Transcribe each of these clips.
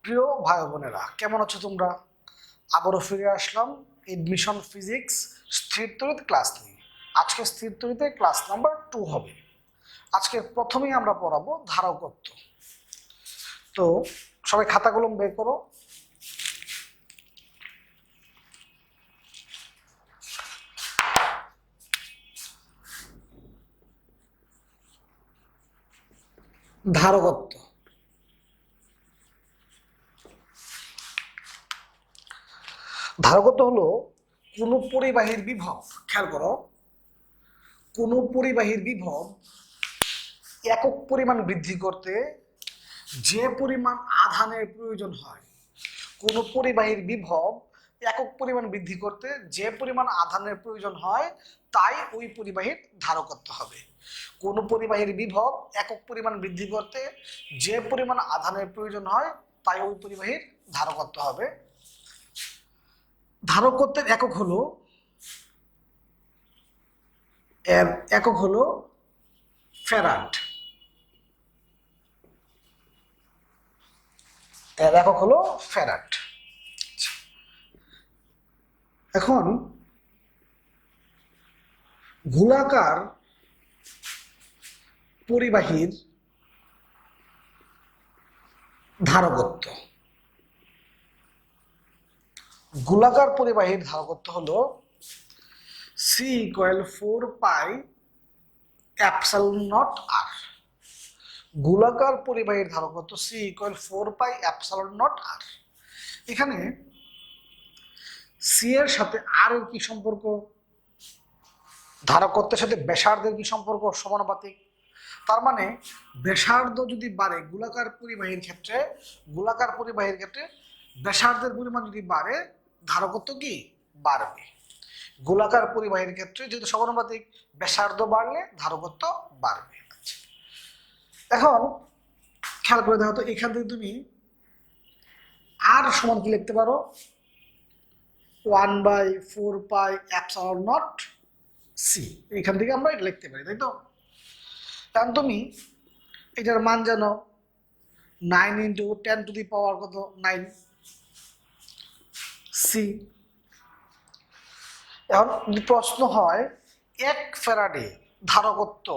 প্রিয় ভাই বোনেরা, কেমন আছো তোমরা? আবারও ফিরে আসলাম এডমিশন ফিজিক্স স্থির তড়িৎ ক্লাস নিয়ে। আজকে স্থির তড়িতে ক্লাস নাম্বার 2 হবে। আজকে প্রথমেই আমরা পড়াবো ধারকত্ব। তো সবাই খাতা কলম বের করো। ধারকত্ব ধারকত্ব হলো কোনো পরিবাহীর বিভব, খেয়াল করো, কোনো পরিবাহীর বিভব একক পরিমাণ বৃদ্ধি করতে যে পরিমাণ আধানের প্রয়োজন হয়, কোনো পরিবাহীর বিভব একক পরিমাণ বৃদ্ধি করতে যে পরিমাণ আধানের প্রয়োজন হয় তাই ওই পরিবাহীর ধারকত্ব হবে। কোনো পরিবাহীর বিভব একক পরিমাণ বৃদ্ধি করতে যে পরিমাণ আধানের প্রয়োজন হয় তাই ওই পরিবাহীর ধারকত্ব হবে। ধারকত্বের একক হলো ফ্যারাড। এর একক হলো ফ্যারাড। এখন গোলাকার পরিবাহীর ধারকত্ব, গোলাকার পরিবাহীর ধারকত্ব হলো C equal 4 pi epsilon nought R. গোলাকার পরিবাহীর ধারকত্ব C equal 4 pi epsilon nought R. এখানে সি এর সাথে আর এর কি সম্পর্ক? ধারকত্বের সাথে ব্যাসার্ধের কি সম্পর্ক? সমানুপাতিক। তার মানে ব্যাসার্ধ যদি বাড়ে গোলাকার পরিবাহীর ক্ষেত্রে, ব্যাসার্ধের পরিমাণ যদি বাড়ে ধারকত্ব কি বাড়বে। গোলাকার পরিবাহীর ক্ষেত্রে যেহেতু সমানুপাতিক, ব্যাসার্ধ বাড়লে ধারকত্ব বাড়বে। এখন খেয়াল করে দেখো তো, এখান থেকে তুমি আর সমান কি লিখতে পারো? 1/4 পাই এপসাইলন নট সি। এখান থেকে আমরা এটা লিখতে পারি, তাই তো? কারণ তুমি এটার মান জানো, 9 × 10⁻⁹ কত? 9 সি। এখন যদি প্রশ্ন হয় 1 ফ্যারাডে ধারকত্ব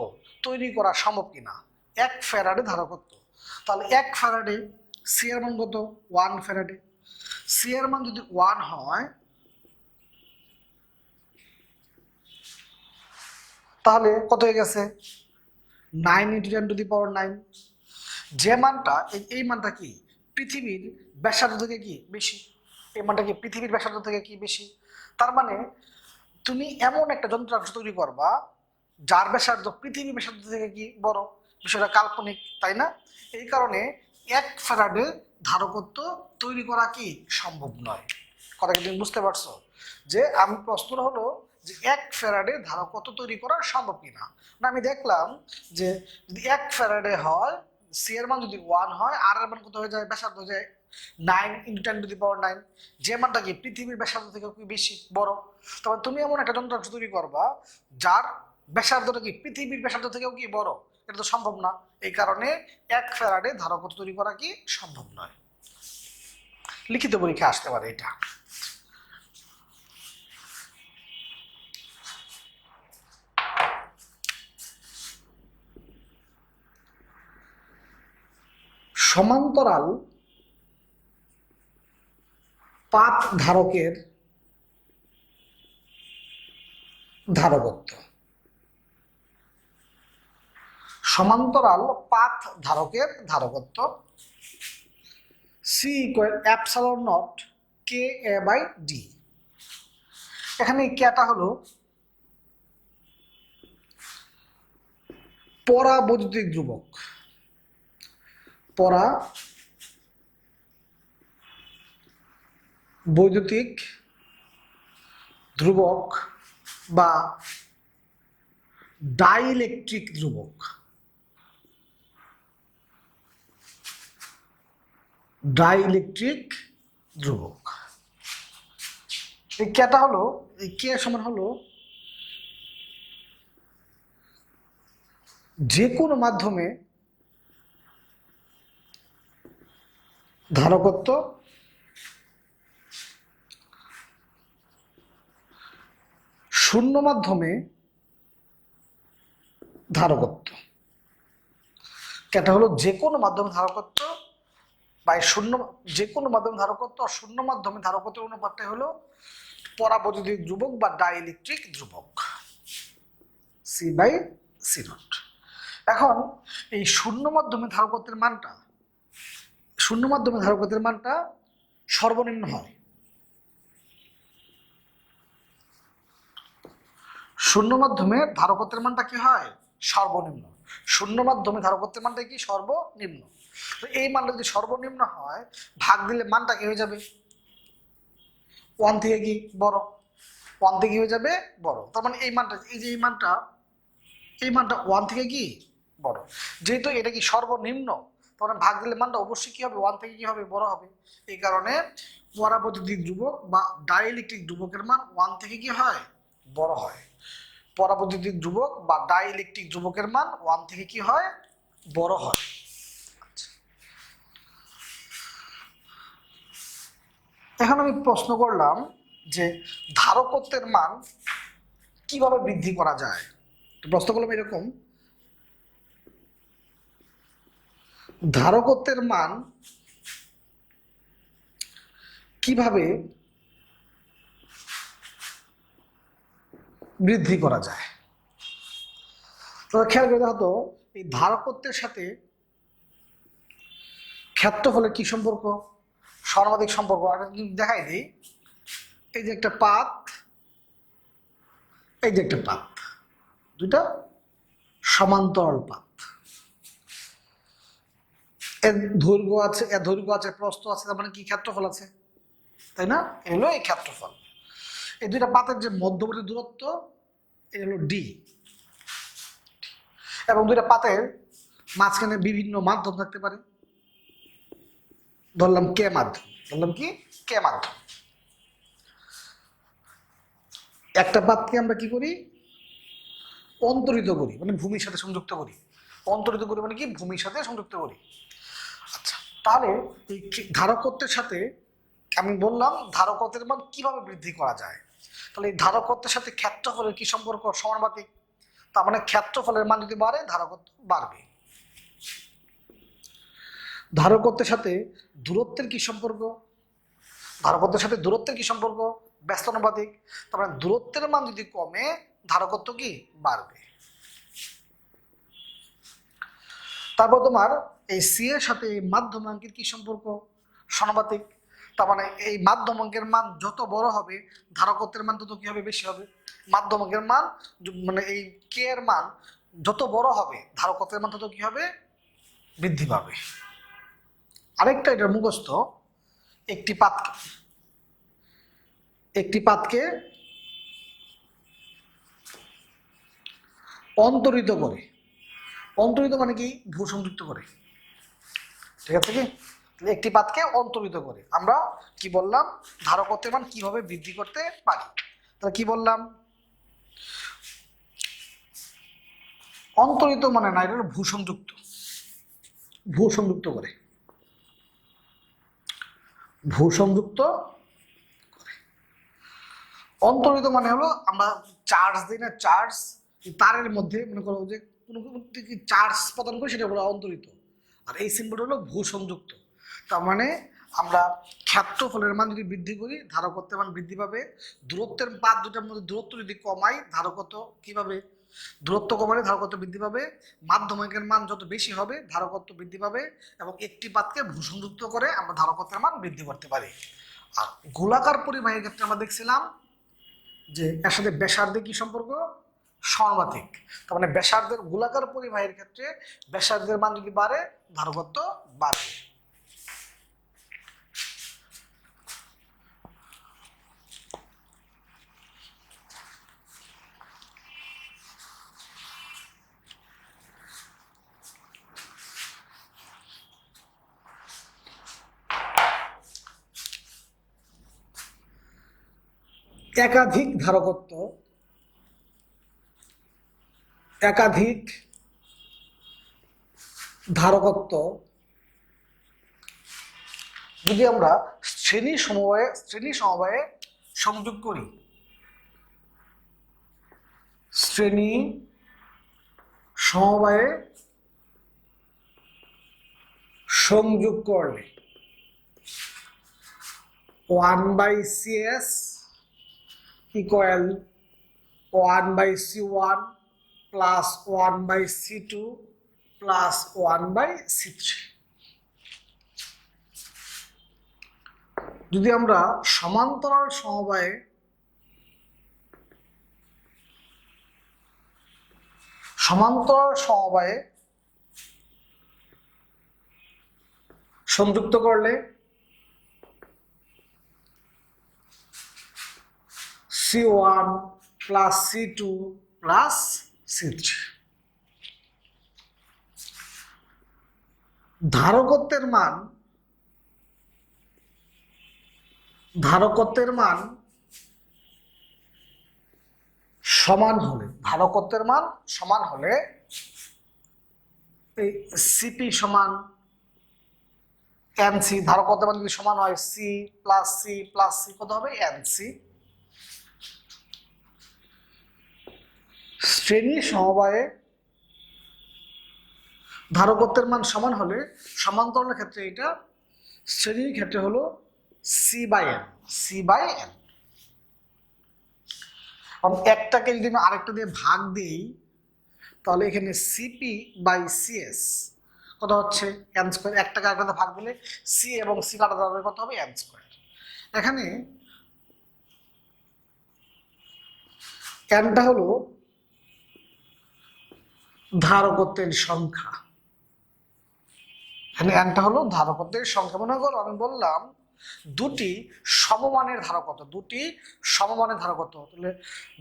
তৈরি করা সম্ভব কিনা, 1 ফ্যারাডে ধারকত্ব, তাহলে 1 ফ্যারাডে সি এর মান কত? 1 ফ্যারাডে। সি এর মান যদি 1 হয় তাহলে কত হয়ে গেছে? 9 × 10⁻⁹। যে মানটা, এই মানটা কি পৃথিবীর ব্যাসার্ধ থেকে কি বেশি, এই মানটা কি পৃথিবীর ব্যাসার্ধ থেকে কি বেশি। তার মানে তুমি এমন একটা যন্ত্রাংশ তৈরি করবা যার ব্যাসার্ধ পৃথিবীর ব্যাসার্ধ থেকে কি বড়। বিষয়টা কাল্পনিক, তাই না? এই কারণে 1 ফ্যারাডে ধারকত্ব তৈরি করা কি সম্ভব নয়। কথা কি তুমি বুঝতে পারছো? যে আমি প্রশ্ন হলো যে 1 ফ্যারাডে ধারকত্ব তৈরি করা সম্ভব কিনা। না, আমি দেখলাম যে যদি 1 ফ্যারাডে হয়, সি এর মান যদি 1 হয়, আর এর মান কত হয়ে যায়? ব্যাসার্ধ হয়ে যায় 9 × 10⁻⁹, যে মানটা কি পৃথিবীর ব্যাসার্ধ থেকে কি বেশি বড়। তবে তুমি এমন একটা যন্ত্রাংশ তৈরি করবা যার ব্যাসার্ধটা কি পৃথিবীর ব্যাসার্ধ থেকেও কি বড়, এটা তো সম্ভব না। এই কারণে 1 ফ্যারাডে ধারকত্ব তৈরি করা কি সম্ভব নয়। লিখিত পরীক্ষা আসতে পারে এটা। সমান্তরাল পাত ধারকের ধারকত্ব, সমান্তরাল পাত ধারকের ধারকত্ব C equal epsilon not K A by D. এখানে কেটা হলো পরাবৈদ্যুতিক ধ্রুবক, পরাবৈদ্যুতিক ধ্রুবক বা ডাইইলেকট্রিক ধ্রুবক। ডাইইলেকট্রিক ধ্রুবক এই কেটা হলো, এই কে সমান হলো যে কোনো মাধ্যমে ধারকত্ব শূন্য মাধ্যমে ধারকত্ব। এটা হলো যে কোনো মাধ্যমে ধারকত্ব বা শূন্য, যে কোনো মাধ্যমে ধারকত্ব আর শূন্য মাধ্যমে ধারকত্বের অনুপাতটা হলো পরাবৈদ্যুতিক ধ্রুবক বা ডাইইলেকট্রিক ধ্রুবক, সি বাই সি নট। এখন এই শূন্য মাধ্যমে ধারকত্বের মানটা, শূন্য মাধ্যমে ধারকত্বের মানটা সর্বনিম্ন হয়। শূন্য মাধ্যমে ধারকত্বের মানটা কি হয়? সর্বনিম্ন। শূন্য মাধ্যমে ধারকত্বের মানটা কি? সর্বনিম্ন। তো এই মানটা যদি সর্বনিম্ন হয়, ভাগ দিলে মানটা কি হয়ে যাবে? 1 থেকে কি বড়, 1 থেকে কি হয়ে যাবে? বড়। তার মানে এই মানটা, এই যে এই মানটা, এই মানটা 1 থেকে কি বড়। যেহেতু এটা কি সর্বনিম্ন, তখন ভাগ দিলে মানটা অবশ্যই কি হবে? 1 থেকে কি হবে? বড় হবে। এই কারণে পরাবৈদ্যুতিক ধ্রুবক বা ডাইইলেকট্রিক ধ্রুবকের মান 1 থেকে কি হয়? বড় হয়। পরাবৈদ্যুতিক ধ্রুবক বা ডাইইলেকট্রিক ধ্রুবকের মান 1 থেকে কি হয়? বড় হয়। এখন আমি প্রশ্ন করলাম যে ধারকত্বের মান কিভাবে বৃদ্ধি করা যায়। প্রশ্ন করলাম এরকম, ধারকত্বের মান কিভাবে বৃদ্ধি করা যায়। তো খেয়াল করে হতো এই ধারকত্বের সাথে ক্ষেত্রফলের কি সম্পর্ক? সর্বাধিক সম্পর্ক। আর দেখাই দিই, এই যে একটা পাত, এই যে একটা পাত, দুইটা সমান্তরাল পাত, এর দৈর্ঘ্য আছে, এর দৈর্ঘ্য আছে, প্রস্থ আছে, তার মানে কি ক্ষেত্রফল আছে, তাই না? এলো এই ক্ষেত্রফল। এই দুইটা পাতের যে মধ্যবর্তী দূরত্ব, এটা হলো ডি। এবং দুইটা পাতের মাঝখানে বিভিন্ন মাধ্যম থাকতে পারে, ধরলাম কে মাধ্যম, ধরলাম কি কে মাধ্যম। একটা পাতকে আমরা কি করি? অন্তরিত করি, মানে ভূমির সাথে সংযুক্ত করি। অন্তরিত করি মানে কি? ভূমির সাথে সংযুক্ত করি। আচ্ছা, তাহলে এই ধারকত্বের সাথে আমি বললাম ধারকত্বের মান কিভাবে বৃদ্ধি করা যায়। তাহলে এই ধারকত্বের সাথে ক্ষেত্রফলের কি সম্পর্ক? সমানুপাতিক। তার মানে ক্ষেত্রফলের মান যদি বাড়ে, ধারকত্ব বাড়বে। ধারকত্বের সাথে দূরত্বের কি সম্পর্ক? ধারকত্বের সাথে দূরত্বের কি সম্পর্ক? ব্যস্তানুপাতিক। তার মানে দূরত্বের মান যদি কমে, ধারকত্ব কি বাড়বে। তারপর তোমার এই সি এর সাথে এই মাধ্যমাঙ্কের কি সম্পর্ক? সমানুপাতিক। তার মানে এই মাধ্যমাঙ্কের মান যত বড় হবে, ধারকত্বের মান তত কি হবে? বেশি হবে। মাধ্যমাঙ্কের মান মানে এই কে এর মান যত বড় হবে, ধারকত্বের মান তত কি হবে? বৃদ্ধি পাবে। আরেকটা এটার মুখস্থ, একটি পাতকে, একটি পাতকে অন্তরিত করে, অন্তরিত মানে কি? ভূসংযুক্ত করে। ঠিক আছে কি? একটি পাতকে অন্তরিত করে আমরা কি বললাম? ধারকত্বের মান কিভাবে বৃদ্ধি করতে পারি। তাহলে কি বললাম? অন্তরিত মানে না, এটা হলো ভূসংযুক্ত, ভূসংযুক্ত করে, ভূসংযুক্ত। অন্তরিত মানে হলো আমরা চার্জ দিই না, চার্জ তারের মধ্যে মনে করো যে কোনো চার্জ প্রদান করি, সেটা হলো অন্তরিত। আর এই সিম্বল হলো ভূসংযুক্ত। তার মানে আমরা ক্ষেত্রফলের মান যদি বৃদ্ধি করি, ধারকত্বের মান বৃদ্ধি পাবে। দূরত্বের পাত দুটার মধ্যে দূরত্ব যদি কমাই, ধারকত্ব কিভাবে? দূরত্ব কমালে ধারকত্ব বৃদ্ধি পাবে। মাধ্যমিকের মান যত বেশি হবে, ধারকত্ব বৃদ্ধি পাবে। এবং একটি পাতকে ভূসংযুক্ত করে আমরা ধারকত্বের মান বৃদ্ধি করতে পারি। আর গোলাকার পরিবাহীর ক্ষেত্রে আমরা দেখছিলাম যে এর সাথে ব্যাসার্ধের কি সম্পর্ক? সমানুপাতিক। তার মানে ব্যাসার্ধের, গোলাকার পরিবাহীর ক্ষেত্রে ব্যাসার্ধের মান যদি বাড়ে, ধারকত্ব বাড়বে। একাধিক ধারকত্ব, একাধিক ধারকত্ব যদি আমরা শ্রেণী সমবায়ে সংযোগ করি, শ্রেণী সমবায়ে সংযোগ করলে 1/CS equal 1/C1 plus 1/C2 plus 1/C3। যদি আমরা সমান্তরাল সমবায়ে সংযুক্ত করলে C1 plus C2 plus C3, ধারকত্বের মান সমান হলে এই সিপি সমান এনসি, ধারকত্বের মান যদি সমান হয় সি প্লাস সি কত হবে এনসি। শ্রেণী সমবায়ে ধারকত্বের মান সমান হলে সমান্তরালের ক্ষেত্রে এটা, শ্রেণীর ক্ষেত্রে হলো সি বাই এন। একটাকে যদি আমি আরেকটা দিয়ে ভাগ দিই তাহলে এখানে সিপি বাই সিএস কত হচ্ছে এন স্কোয়ার। একটাকে আরেকটা ভাগ দিলে সি এবং সি কাটা যাবে, কত হবে এন স্কোয়ার। এখানে এনটা হলো ধারকত্বের সংখ্যা, এনটা হলো ধারকত্বের সংখ্যা। মনে করো আমি বললাম দুটি সমমানের ধারকত্ব, তাহলে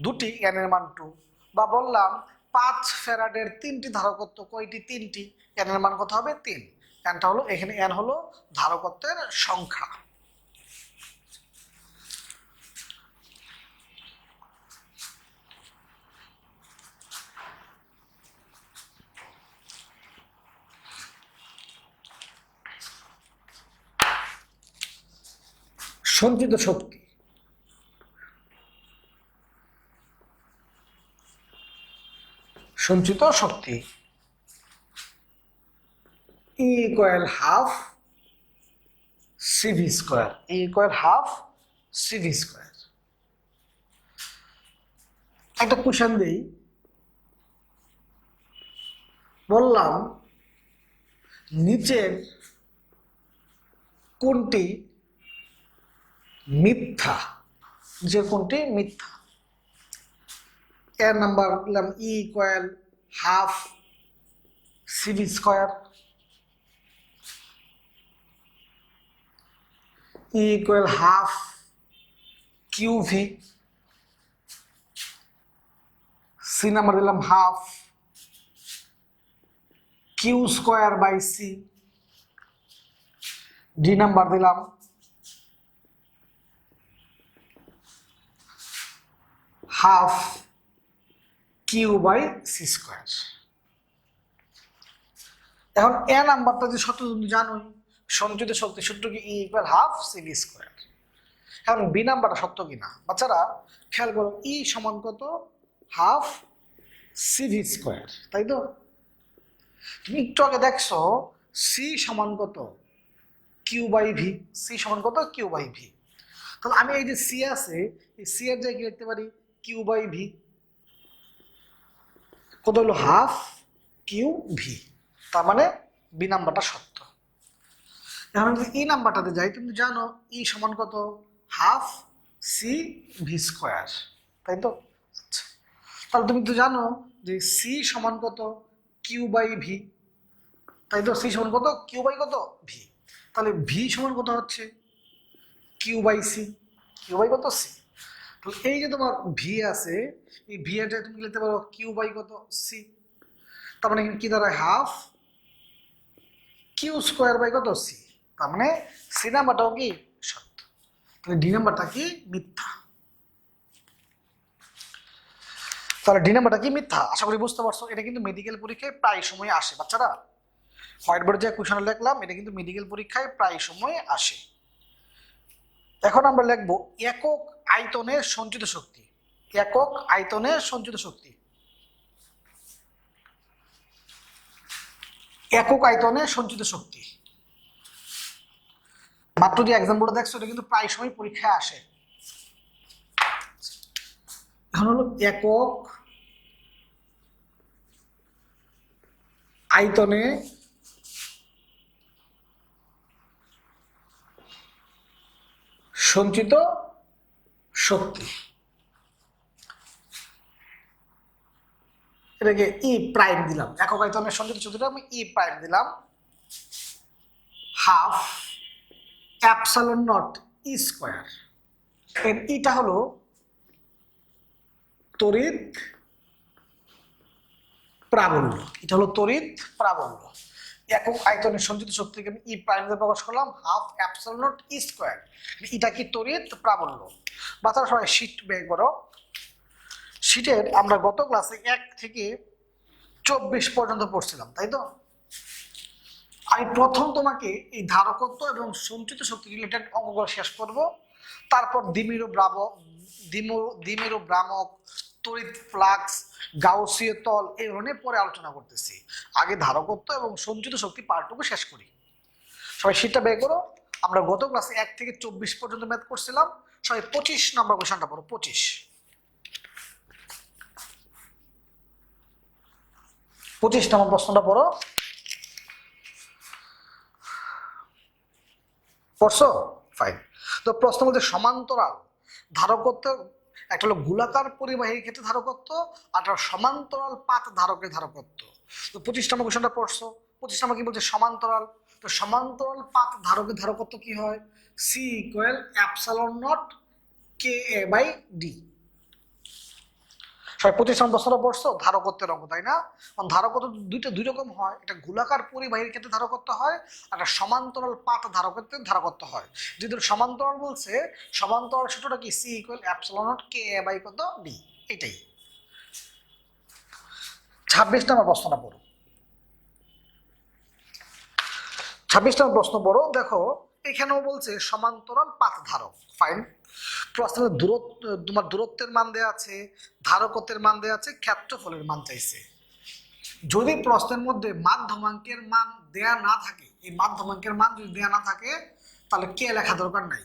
দুটি এন এর মান 2, বা বললাম 5 ফ্যারাডের 3টি ধারকত্ব, কয়টি? 3টি, এন এর মান কত হবে 3। এনটা হলো, এখানে এন হলো ধারকত্বের সংখ্যা। সঞ্চিত শক্তি, E equal half CV square, একটা কোশ্চেন দেই, বললাম নিচের কোনটি মিথ্যা, এর নাম্বার দিলাম E equal half CV square, E equal half QV, C number দিলাম half Q square by C, D number দিলাম half Q by C square. এখন এ নাম্বারটা যে সূত্র তুমি জানোই, সঞ্চিত শক্তি সূত্র কি E equal half CV square. এখন বি নাম্বারটা সত্য কিনা বাচ্চারা খেয়াল করো, ই সমান কত? হাফ সিভি স্কোয়ার, তাই তো? তুমি একটু আগে দেখছো সি সমান কত? কিউ বাই ভি, তাহলে আমি এই যে সি আছে, এই সি এর জায়গায় লিখতে পারি কিউ বাই ভি, কত হলো? হাফ কিউ ভি, তার মানে বি নাম্বারটা সত্য। এখন যদি ই নাম্বারটাতে যাই, তুমি জানো ই সমান কত? হাফ সি ভি স্কোয়ার, তাই তো? তাহলে তুমি তো জানো যে সি সমান কত? কিউ বাই ভি, তাই তো? সি সমান কত? কিউ বাই কত? ভি। তাহলে ভি সমান কত হচ্ছে? কিউ বাই সি, কত? সি। তাহলে এই যে তোমার ভি আছে, এই ভি এর তুমি লিখতে পারো কিউ বাই কত? সি। তার মানে কি দাঁড়ায়? হাফ কিউ স্কোয়ার বাই কত? সি। তার মানে সি নাম্বারটাও কি সত্য, তাহলে ডি নাম্বারটা কি মিথ্যা। তাহলে ডি নাম্বারটা কি মিথ্যা। আশা করি বুঝতে পারছো। এটা কিন্তু মেডিকেল পরীক্ষায় প্রায় সময় আসে বাচ্চারা। হোয়াইট বোর্ডে যে কোশ্চেন লিখলাম এটা কিন্তু মেডিকেল পরীক্ষায় প্রায় সময় আসে। এখন আমরা লিখব একক আয়তনের সঞ্চিত শক্তি। একক আয়তনের সঞ্চিত শক্তি। একক আয়তনের সঞ্চিত শক্তি মাত্র যে এক্সাম্পলটা দেখছো এটা কিন্তু প্রায় সময় পরীক্ষায় আসে। এখন হলো একক আয়তনে সঞ্চিত শক্তি, এটাকে ই প্রাইম দিলাম। একক আয়তনের সঞ্চিত শক্তিটা আমি ই প্রাইম দিলাম, half epsilon not E square. এর ইটা হলো তড়িৎ প্রাবল্য, এটা হলো তড়িৎ প্রাবল্য। একক আয়তনের সঞ্চিত শক্তিকে আমি ই প্রাইম দিয়ে প্রকাশ করলাম, half epsilon not E square. এটা কি তড়িৎ প্রাবল্য। বাচ্চারা সবাই শীট বের করো। শীটের আমরা গত ক্লাসে 1 থেকে 24 পর্যন্ত পড়ছিলাম, তাই তো? আমি প্রথম তোমাকে এই ধারকত্ব এবং সঞ্চিত শক্তি রিলেটেড অঙ্কগুলো শেষ করব, তারপর দ্বিমেরু ভ্রামক, তড়িৎ ফ্লাক্স, গাউসীয় তল এই ধরনের পরে আলোচনা করতেছি। আগে ধারকত্ব এবং সঞ্চিত শক্তি পার্টটুকু শেষ করি। সবাই শীটটা বের করো। আমরা গত ক্লাসে 1 থেকে 24 পর্যন্ত ম্যাথ করছিলাম। সবাই 25 নম্বর কোশ্চেনটা পড়ো। 25 নম্বর প্রশ্নটা পড়ো। পড়ছো? ফাইন। তো প্রশ্ন বলতে সমান্তরাল ধারকত্ব, একটা হলো গোলাকার পরিবাহীর ক্ষেত্রে ধারকত্ব, আর একটা সমান্তরাল পাত ধারকের ধারকত্ব। তো 25 নম্বর কোশ্চেনটা পড়ছো। 25 নম্বর কি বলছে? সমান্তরাল। তো সমান্তরাল পাত ধারকের ধারকত্ব কি হয়? C equal epsilon naught K A by D. সবাই 25 নম্বর প্রশ্নটা পড়ছো। ধারকত্বের অঙ্ক, তাই না? ধারকত্ব দুই রকম হয়, একটা গোলাকার পরিবাহীর ক্ষেত্রে ধারকত্ব হয়, আর একটা সমান্তরাল পাত ধারকত্বের ধারকত্ব হয়। যেহেতু সমান্তরাল বলছে, সমান্তরাল সূত্রটা কি? C equal epsilon naught K A by কত ডি। এটাই। 26 নম্বর প্রশ্নটা পড়ো। 26 নম্বর প্রশ্ন পড়ো। দেখো এখানেও বলছে সমান্তরাল পাত ধারক। ফাইন। প্রশ্নের দূরত্ব, তোমার দূরত্বের মান দেওয়া আছে, ধারকত্বের মান দেওয়া আছে, ক্ষেত্রফলের মান চাইছে। যদি প্রশ্নের মধ্যে মাধ্যমাঙ্কের মান দেয়া না থাকে, এই মাধ্যমাঙ্কের মান যদি দেয়া না থাকে তাহলে কে লেখা দরকার নাই।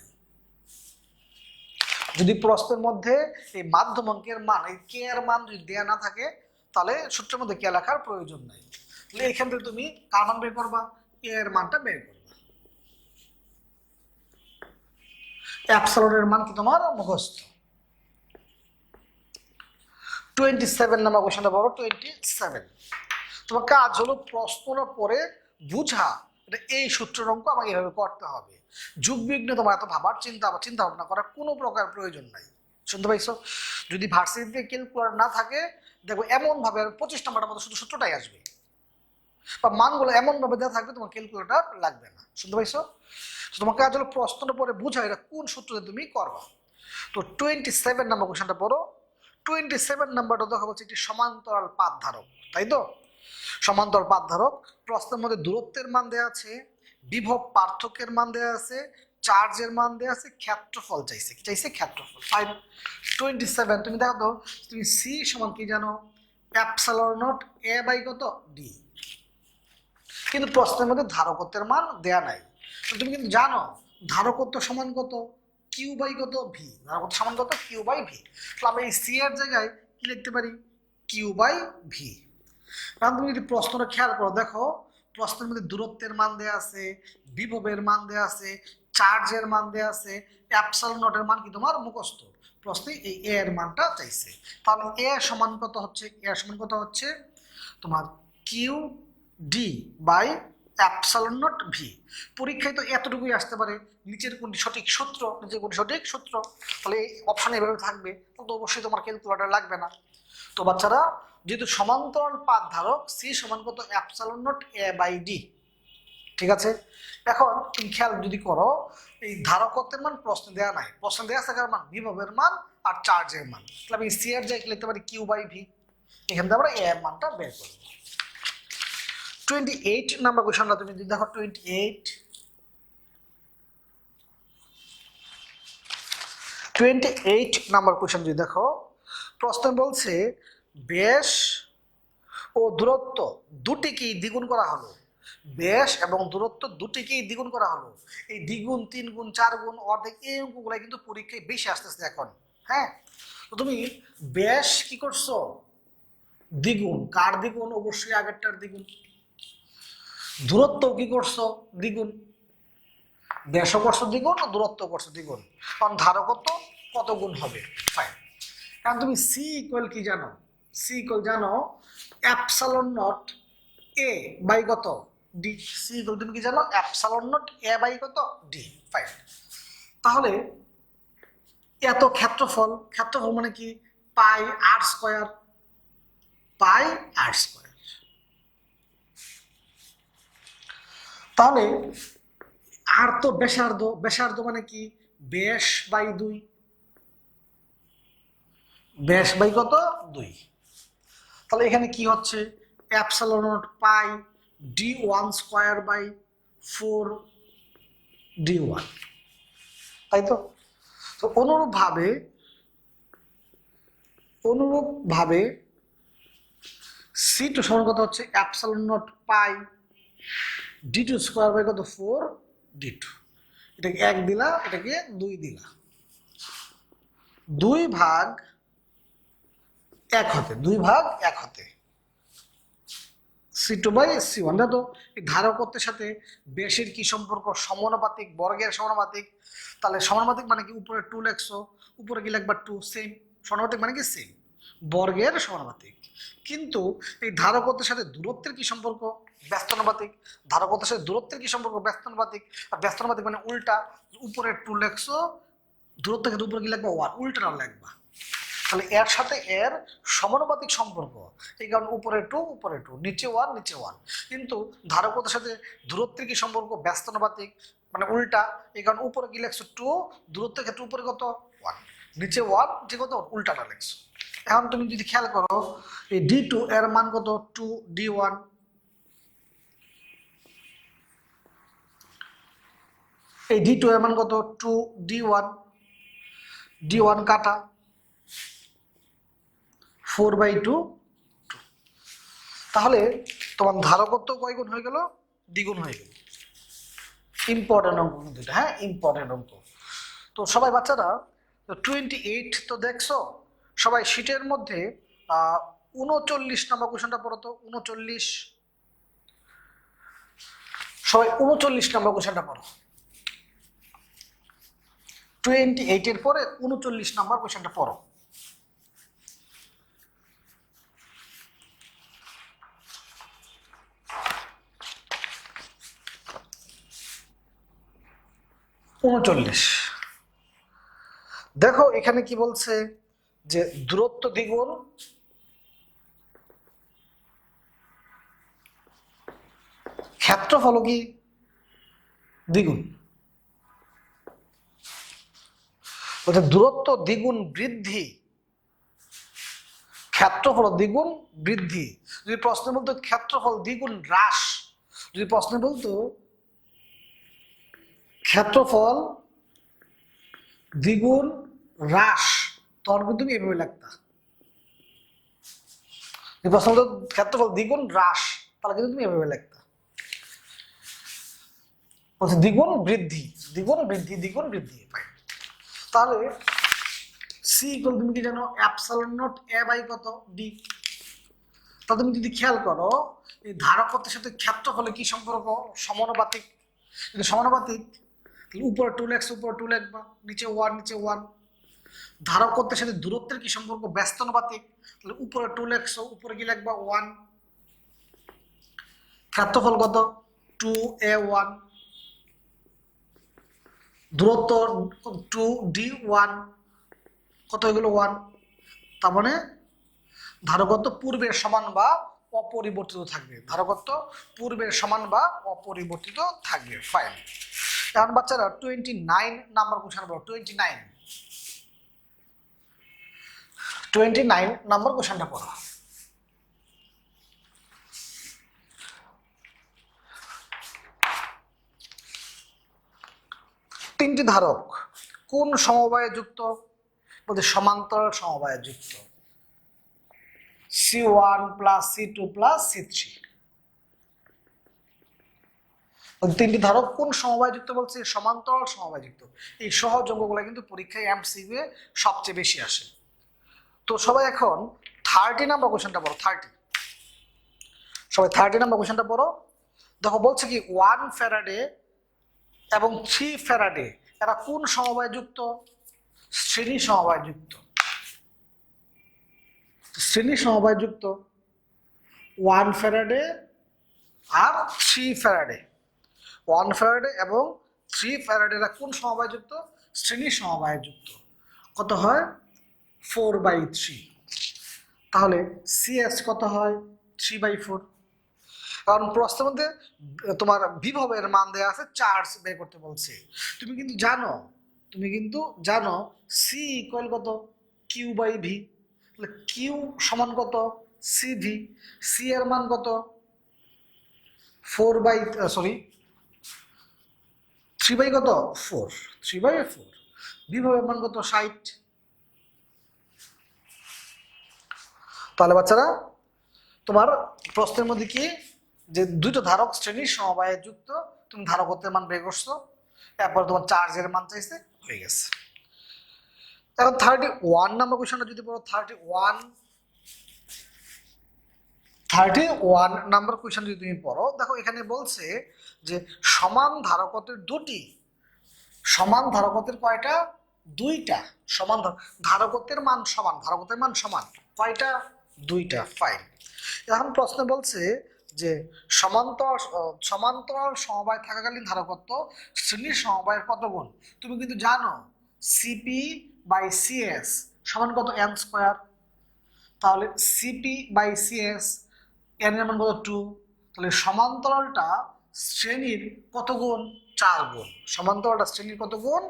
যদি প্রশ্নের মধ্যে এই মাধ্যমাঙ্কের মান, এই কে এর মান যদি দেয়া না থাকে তাহলে সূত্রের মধ্যে কে লেখার প্রয়োজন নাই। তাহলে এখান থেকে তুমি কার মান বের করবা? কে এর মানটা বের করবা। অ্যাপসিলনের মান কি তোমার মুখস্থ। 27 নম্বর কোশ্চেনটা বড়। 27 তোমার কাজ হলো প্রশ্নটা পরে বুঝা এটা এই সূত্রের অঙ্ক আমাকে এভাবে করতে হবে। যুগ বিঘ্নে তোমার এত ভাবার চিন্তা ভাবনা করার কোনো প্রকার প্রয়োজন নাই। শুনতে পাইছো? যদি ভার্সিটিতে ক্যালকুলেটর না থাকে, দেখো এমন ভাবে 25 নম্বরের মতো শুধু সূত্রটাই আসবে, বা মানগুলো এমন ভাবে দেওয়া থাকবে তোমার ক্যালকুলেটর লাগবে না। শুনতে পাইছো? তোমার কাজ হলো প্রশ্নটা পরে বুঝা এটা কোন সূত্রে তুমি করবা। তো 27 নম্বর কোশ্চেনটা পড়ো। 27 নাম্বারটা দেখা হচ্ছে একটি সমান্তরাল পাত ধারক, তাই তো? সমান্তরাল পাত ধারক। প্রশ্নের মধ্যে দূরত্বের মান দেওয়া আছে, বিভব পার্থক্যের মান দেওয়া আছে, চার্জের মান দেওয়া আছে, ক্ষেত্রফল চাইছে। কি চাইছে? ক্ষেত্রফল। ফাইন। 27 তুমি দেখো তো, তুমি সি সমান কি জানো? অ্যাপসিলন নট এ বাই কত ডি। কিন্তু প্রশ্নের মধ্যে ধারকত্বের মান দেয়া নাই। তুমি কিন্তু জানো ধারকত্ব সমান কত? কিউ বাই কত ভি। ধারকত্ব সমান কত? Q by V. তাহলে আমরা এই সি এর জায়গায় কি লিখতে পারি? Q by V. কারণ তুমি যদি প্রশ্নটা খেয়াল করো, দেখো প্রশ্নের মধ্যে দূরত্বের মান দেয়া আছে, বিভবের মান দেয়া আছে, চার্জের মান দেয়া আছে, অ্যাপসিলন নটের মান কি তোমার মুখস্থ। প্রশ্নে এই এ এর মানটা চাইছে। তাহলে এ সমান কত হচ্ছে? এ সমান কত হচ্ছে তোমার Q D by epsilon naught V. পরীক্ষায় তো এতটুকুই আসতে পারে। নিচের কোনটি সঠিক সূত্র? নিচের কোনটি সঠিক সূত্র? তাহলে এই অপশন এভাবে থাকবে, তো অবশ্যই তোমার ক্যালকুলেটর লাগবে না। তো বাচ্চারা, যেহেতু সমান্তরাল পাত ধারক, সি সমান কত? Epsilon naught A by D. ঠিক আছে? এখন তুমি খেয়াল যদি করো, এই ধারকত্বের মান প্রশ্নে দেওয়া নাই। প্রশ্নে দেওয়া আছে কার মান? বিভবের মান আর চার্জের মান। তাহলে আমি সি এর জায়গায় লিখতে পারি কিউ বাই ভি। এখান থেকে আমরা এ এর মানটা বের করবো। 28 নাম্বার কোশ্চেনটা তুমি যদি দেখো 28 নাম্বার কোশ্চেন যদি দেখো, প্রশ্ন বলছে ব্যাস ও দূরত্ব দুটিকেই দ্বিগুণ করা হলো। ব্যাস এবং দূরত্ব দুটিকেই দ্বিগুণ করা হলো। এই দ্বিগুণ, 3 গুণ, 4 গুণ, অর্ধেক, এই অঙ্কগুলো কিন্তু পরীক্ষায় বেশি আসতেছে এখন। হ্যাঁ, তো তুমি ব্যাস কি করছো? দ্বিগুণ। কার দ্বিগুণ? অবশ্যই আগেরটার দ্বিগুণ। দূরত্ব কি করছো? দ্বিগুণ। ব্যাসও করছো দ্বিগুণ, দূরত্ব করছো দ্বিগুণ, কারণ ধারকত্ব কত গুণ হবে? ফাইন। কারণ তুমি সি ইকুয়াল কি জানো? সি ইকুয়াল জানো অ্যাপসালন নট এ বাই কত? ডি। সি ইকুয়াল তুমি কি জানো? অ্যাপসালন নট এ বাই কত? ডি। ফাইন। তাহলে এত ক্ষেত্রফল, ক্ষেত্রফল মানে কি? পাই আর স্কয়ার, পাই আর স্কয়ার। তাহলে আর তো ব্যাসার্ধ, ব্যাসার্ধ মানে কি? ব্যাস বাই 2, ব্যাস বাই কত? 2। তাহলে এখানে কি হচ্ছে? Epsilon naught pi d1 square by 4 d1, তাই তো? তো অনুরূপভাবে c2 সমান কত হচ্ছে? Epsilon naught pi d2 square by কত? 4 d2। এটাকে 1 দিলা, এটাকে 2 দিলা, 2 ভাগ 1 হতে, 2 ভাগ 1 হতে c2 বাই c1। তো এই ধারকত্বের সাথে ব্যাসের কি সম্পর্ক? সমানুপাতিক, বর্গের সমানুপাতিক। তাহলে সমানুপাতিক মানে কি? উপরে 2 লেখছো, উপরে কি লিখবা? 2। সেম। সমানুপাতিক মানে কি? সেম। বর্গের সমানুপাতিক। কিন্তু এই ধারকত্বের সাথে দূরত্বের কি সম্পর্ক? ব্যস্তানুপাতিক। ধারকত্বের সাথে দূরত্বের কি সম্পর্ক? ব্যস্তানুপাতিক। আর ব্যস্তানুপাতিক মানে উল্টা। উপরে 2 লেখছো, দূরত্ব কিন্তু উপরে কি লিখবা? 1। উল্টাটা লিখবা। তাহলে এর সাথে এর সমানুপাতিক সম্পর্ক, এই কারণে উপরে 2 উপরে 2, নিচে 1 নিচে 1। কিন্তু ধারকত্বের সাথে দূরত্বের কি সম্পর্ক? ব্যস্তানুপাতিক মানে উল্টা, এই কারণে উপরে কি লেখছো? 2, দূরত্বের ক্ষেত্রে উপরে কত? 1, নিচে 1, যে কত? উল্টাটা লেখছো। এখন তুমি যদি খেয়াল করো, এই d2 এর মান কত? 2 d1। এই d2 এর মান কত? 2 d1। d1 কাটা, 4/2। তাহলে তোমার ধারকত্ব কয় গুণ হয়ে গেল? দ্বিগুণ হয়ে গেল। ইম্পর্টেন্ট অঙ্ক কিন্তু এটা, হ্যাঁ, ইম্পর্টেন্ট অঙ্ক। তো সবাই বাচ্চারা 28 তো দেখছো, সবাই শীটের মধ্যে 39 নম্বর কোশ্চেনটা পড়ো তো। 39, সবাই 39 নম্বর কোশ্চেনটা পড়ো। 28 এর পরে 39 নম্বর কোশ্চেনটা পড়ো। দেখো এখানে কি বলছে? যে দূরত্ব দ্বিগুণ, ক্ষেত্রফল কি দ্বিগুণ। বলছে দূরত্ব দ্বিগুণ বৃদ্ধি, ক্ষেত্রফল দ্বিগুণ বৃদ্ধি। যদি প্রশ্ন বলতো ক্ষেত্রফল দ্বিগুণ হ্রাস, যদি প্রশ্ন বলতো ক্ষেত্রফল দ্বিগুণ হ্রাস, তখন কিন্তু তুমি এভাবে লাগতা। যদি প্রশ্ন বলতো ক্ষেত্রফল দ্বিগুণ হ্রাস, তাহলে কিন্তু তুমি এভাবে লাগতা। বলছে দ্বিগুণ বৃদ্ধি, দ্বিগুণ বৃদ্ধি, দ্বিগুণ বৃদ্ধি। তাহলে সি ইকুয়াল তুমি কি জানো? অ্যাপসালন নট এ বাই কত? ডি। তা তুমি যদি খেয়াল করো, এই ধারকত্বের সাথে ক্ষেত্রফলে কি সম্পর্ক? সমানুপাতিক। যদি সমানুপাতিক, উপরে 2 লেখছ, উপরে 2 লিখবা, নিচে 1 নিচে 1। ধারকত্বের সাথে দূরত্বের কি সম্পর্ক? ব্যস্তানুপাতিক। তাহলে উপরে 2 লেখছ, উপরে কি লিখবা? 1। ক্ষেত্রফল কত? 2a1। দূরত্ব 2d1, কত হয়ে গেল? 1। তার মানে ধারকত্ব পূর্বের সমান বা অপরিবর্তিত থাকবে। ধারকত্ব পূর্বের সমান বা অপরিবর্তিত থাকবে। ফাইন। এখন বাচ্চারা 29 নাম্বার কোশ্চেন পড়ো। 29 নাম্বার কোশ্চেনটা পড়ো। তিনটি ধারক কোন সমবায়ে যুক্ত? বলতে সমান্তরাল সমবায়ে যুক্ত। C1 plus C2 plus C3। তিনটি ধারক কোন সমবায়ে যুক্ত বলছে? সমান্তরাল সমবায়ে যুক্ত। এই সহজ অঙ্কগুলো কিন্তু পরীক্ষায় MCQ এ সবচেয়ে বেশি আসে। তো সবাই এখন 30 নাম্বার কোশ্চেনটা পড়ো। 30 সবাই 30 নাম্বার কোশ্চেনটা পড়ো। দেখো বলছে কি 1 ফ্যারাডে এবং 3 ফ্যারাডে এরা কোন সমবায়ে যুক্ত? শ্রেণী সমবায়ে যুক্ত। শ্রেণী সমবায়ে যুক্ত 1 ফ্যারাডে আর 3 ফ্যারাডে। 1 ফ্যারাডে এবং 3 ফ্যারাডে এরা কোন সমবায়ে যুক্ত? শ্রেণী সমবায়ে যুক্ত। কত হয়? 4/3। তাহলে CS কত হয়? 3/4। কারণ প্রশ্নের মধ্যে তোমার বিভবের মান দেওয়া আছে, চার্জ বের করতে বলছে। তুমি কিন্তু জানো C ইকুয়াল কত? Q/V। তাহলে Q সমান কত? CV। C এর মান কত? 3 কত? 4। 3/4। বিভবের মান কত? 60। তাহলে বাচ্চারা তোমার প্রশ্নের মধ্যে কি যে দুটো ধারক শ্রেণীর সমবায়ে যুক্ত, তুমি ধারকত্বের মান বের করছো, তারপর তোমার চার্জের মান চাইছে, হয়ে গেছে। এখন 31 নাম্বার কোশ্চেনটা যদি পড়ো, 31 নাম্বার কোশ্চেন যদি তুমি পড়ো, দেখো এখানে বলছে যে সমান ধারকত্বের কয়টা? দুইটা। ধারকত্বের মান সমান কয়টা? দুইটা। ফাইন। এখন প্রশ্ন বলছে যে সমান্তরাল সমবায় থাকাকালীন ধারকত্ব শ্রেণীর সমবায়ের কত গুণ? তুমি কিন্তু জানো CP/CS সমান কত? n²। তাহলে CP/CS n এর মান কত? 2। তাহলে সমান্তরালটা শ্রেণীর কত গুণ? 4 গুণ। সমান্তরালটা শ্রেণীর কত গুণ?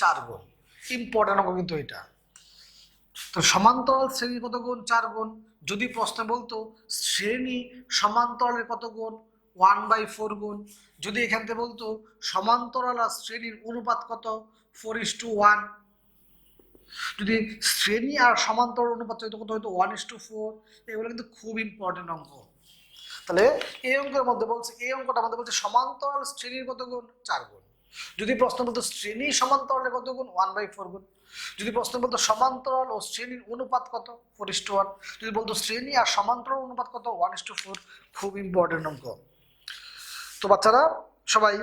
4 গুণ। ইম্পর্টেন্ট অঙ্ক কিন্তু এটা। তো সমান্তরাল শ্রেণীর কত গুণ? 4 গুণ। যদি প্রশ্ন বলতো শ্রেণী সমান্তরালের কত গুণ? 1/4 গুণ। যদি এখান থেকে বলতো সমান্তরাল আর শ্রেণীর অনুপাত কত? 4:1। যদি শ্রেণী আর সমান্তরাল অনুপাত হইতো কত হইতো? 1:4। এগুলো কিন্তু খুব ইম্পর্টেন্ট অঙ্ক। তাহলে এই অঙ্কের মধ্যে বলছে, এই অঙ্কটার মধ্যে বলছে সমান্তরাল শ্রেণীর কত গুণ? 4 গুণ। যদি প্রশ্ন বলতো শ্রেণী সমান্তরালের কত গুণ? 1/4 গুণ। যদি প্রশ্ন বলতো সমান্তরাল ও শ্রেণীর অনুপাত কত? 4:1। যদি বলতো শ্রেণী আর সমান্তরাল অনুপাত কত? 1:4। খুব ইম্পর্টেন্ট অঙ্ক। তো বাচ্চারা সবাই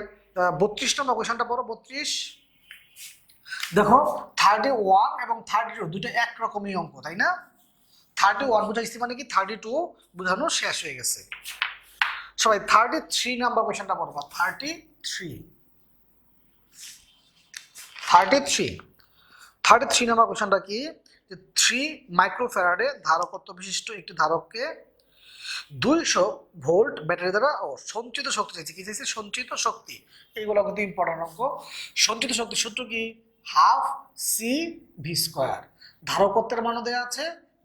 32 নম্বর কোয়েশ্চনটা পড়ো। 32 দেখো 31 এবং 32 দুটো একরকমই অঙ্ক, তাই না? 31 বুঝাইছি মানে কি 32 বোঝানো শেষ হয়ে গেছে। সবাই 33 নাম্বার কোয়েশ্চনটা পড়বা। 33 নাম্বার কোয়েশ্চনটা কি? যে 3 মাইক্রোফ্যারাডে ধারকত্ব বিশিষ্ট একটি ধারককে 200 ভোল্ট ব্যাটারি দ্বারা সঞ্চিত শক্তি চাইছে। কি চাইছে? সঞ্চিত শক্তি। এইগুলো কিন্তু ইম্পর্টেন্ট অঙ্ক। সঞ্চিত শক্তির সূত্র কি? Half CV²। ধারকত্বের মানও দেওয়া আছে,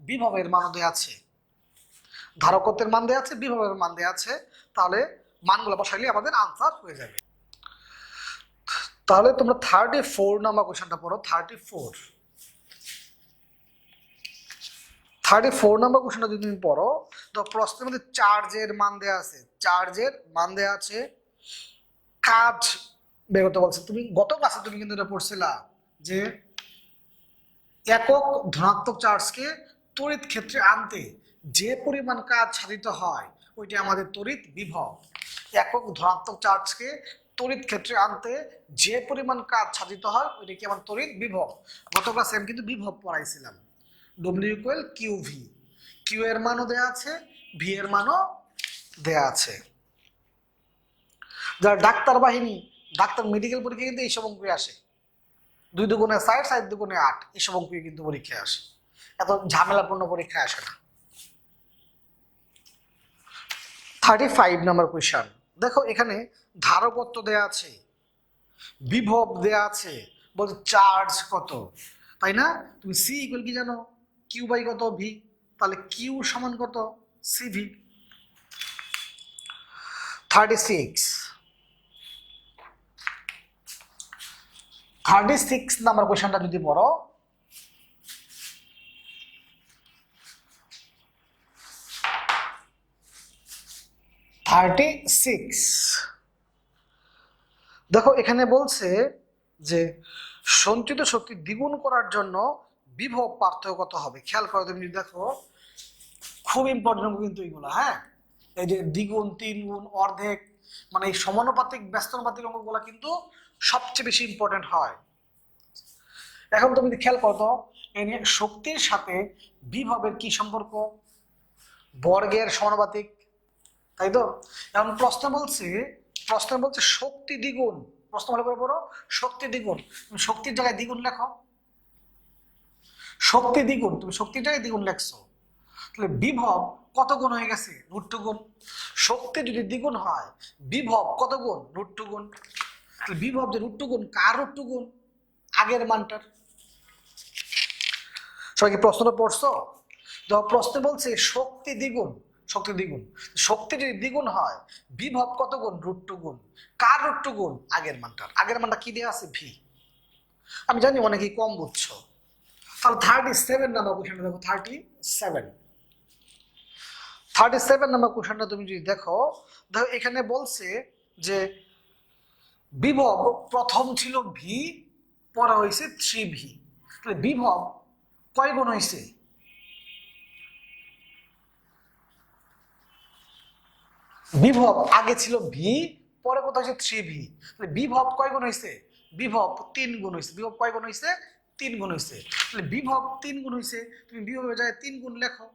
বিভবের মানও দেওয়া আছে। ধারকত্বের মান দেওয়া আছে, বিভবের মান দেওয়া আছে। তাহলে মানগুলো বসাইলে আমাদের আনসার হয়ে যাবে। তাহলে তোমরা 34 নাম্বার কোশ্চেনটা পড়ো। 34 নাম্বার কোশ্চেনটা যদি তুমি পড়ো, তো প্রশ্নের মধ্যে চার্জের মান দেওয়া আছে, কাজ বের করতে বলছে। তুমি গত ক্লাসে তুমি কিন্তু এটা পড়ছিলা যে একক ধনাত্মক চার্জকে তড়িৎ ক্ষেত্রে আনতে যে পরিমাণ কাজ সাধিত হয় ওইটা আমাদের তড়িৎ বিভব। একক ধনাত্মক চার্জকে তড়িৎ ক্ষেত্রে আনতে যে পরিমাণ কাজ সাধিত হয় ওইটা কি আমার তড়িৎ বিভব। গত ক্লাসে আমি কিন্তু বিভব পড়াইছিলাম। W=QV। Q এর মানও দেয়া আছে, V এর মানও দেয়া আছে। যারা ডাক্তার মেডিকেল পরীক্ষা কিন্তু এইসব অঙ্কই আসে। 2 দুগুণে 4, 4 দুগুণে 8, এইসব অঙ্কই কিন্তু পরীক্ষায় আসে। এত ঝামেলাপূর্ণ পরীক্ষায় আসে না। 35 নাম্বার কোয়েশ্চন দেখো, এখানে ধারকত্ব দেয়া আছে, বিভব দেয়া আছে, বলছে চার্জ কত, তাই না? তুমি C ইকুয়াল কি জানো? Q/কত? V। তাহলে Q সমান কত? CV। 36 36 নাম্বার কোশ্চেনটা যদি পড়ো, দেখো এখানে বলছে যে সঞ্চিত শক্তি দ্বিগুণ করার জন্য বিভব পার্থক্য কত হবে। খেয়াল করো তুমি, দেখো খুব ইম্পর্টেন্ট কিন্তু এইগুলো। হ্যাঁ, এই যে দ্বিগুণ, তিন গুণ, অর্ধেক, মানে এই সমানুপাতিক ব্যস্তানুপাতিক অঙ্কগুলো কিন্তু সবচেয়ে বেশি ইম্পর্টেন্ট হয়। এখন তুমি খেয়াল করো তো, শক্তির সাথে বিভবের কি সম্পর্ক? বর্গের সমানুপাতিক, তাই তো? এখন প্রশ্ন বলছে শক্তি দ্বিগুণ। প্রশ্ন ভালো করে পড়ো, শক্তি দ্বিগুণ। তুমি শক্তির জায়গায় দ্বিগুণ লেখো, শক্তি দ্বিগুণ, তুমি শক্তির জায়গায় দ্বিগুণ লেখছো, তাহলে বিভব কত গুণ হয়ে গেছে? √2 গুণ। শক্তি যদি দ্বিগুণ হয়, বিভব কত গুণ? √2 গুণ। তাহলে বিভব যে √2 গুণ, কার √2 গুণ? আগের মানটার। সবাই কি প্রশ্নটা পড়ছো? দেখো প্রশ্ন বলছে শক্তি দ্বিগুণ, শক্তি দ্বিগুণ। শক্তি যদি দ্বিগুণ হয়, বিভব কত গুণ? √2 গুণ। কার √2 গুণ? আগের মানটার। আগের মানটা কি দেওয়া আছে? ভি। আমি জানি অনেকেই কম বুঝছো। তাহলে 37 নাম্বার কোশ্চেনটা দেখো, 37 নাম্বার কোশ্চেনটা তুমি যদি দেখো, এখানে বলছে যে বিভব প্রথম ছিল ভি, পরে হয়েছে 3v। তাহলে বিভব কয় গুণ হয়েছে? বিভব আগে ছিল ভি, পরে কত হয়েছে? 3v। তাহলে বিভব কয় গুণ হয়েছে? বিভব 3 গুণ হয়েছে। বিভব কয় গুণ হয়েছে? 3 গুণ হয়েছে। তাহলে বিভব 3 গুণ হয়েছে, তুমি বিভবের জায়গায় 3 গুণ লেখো।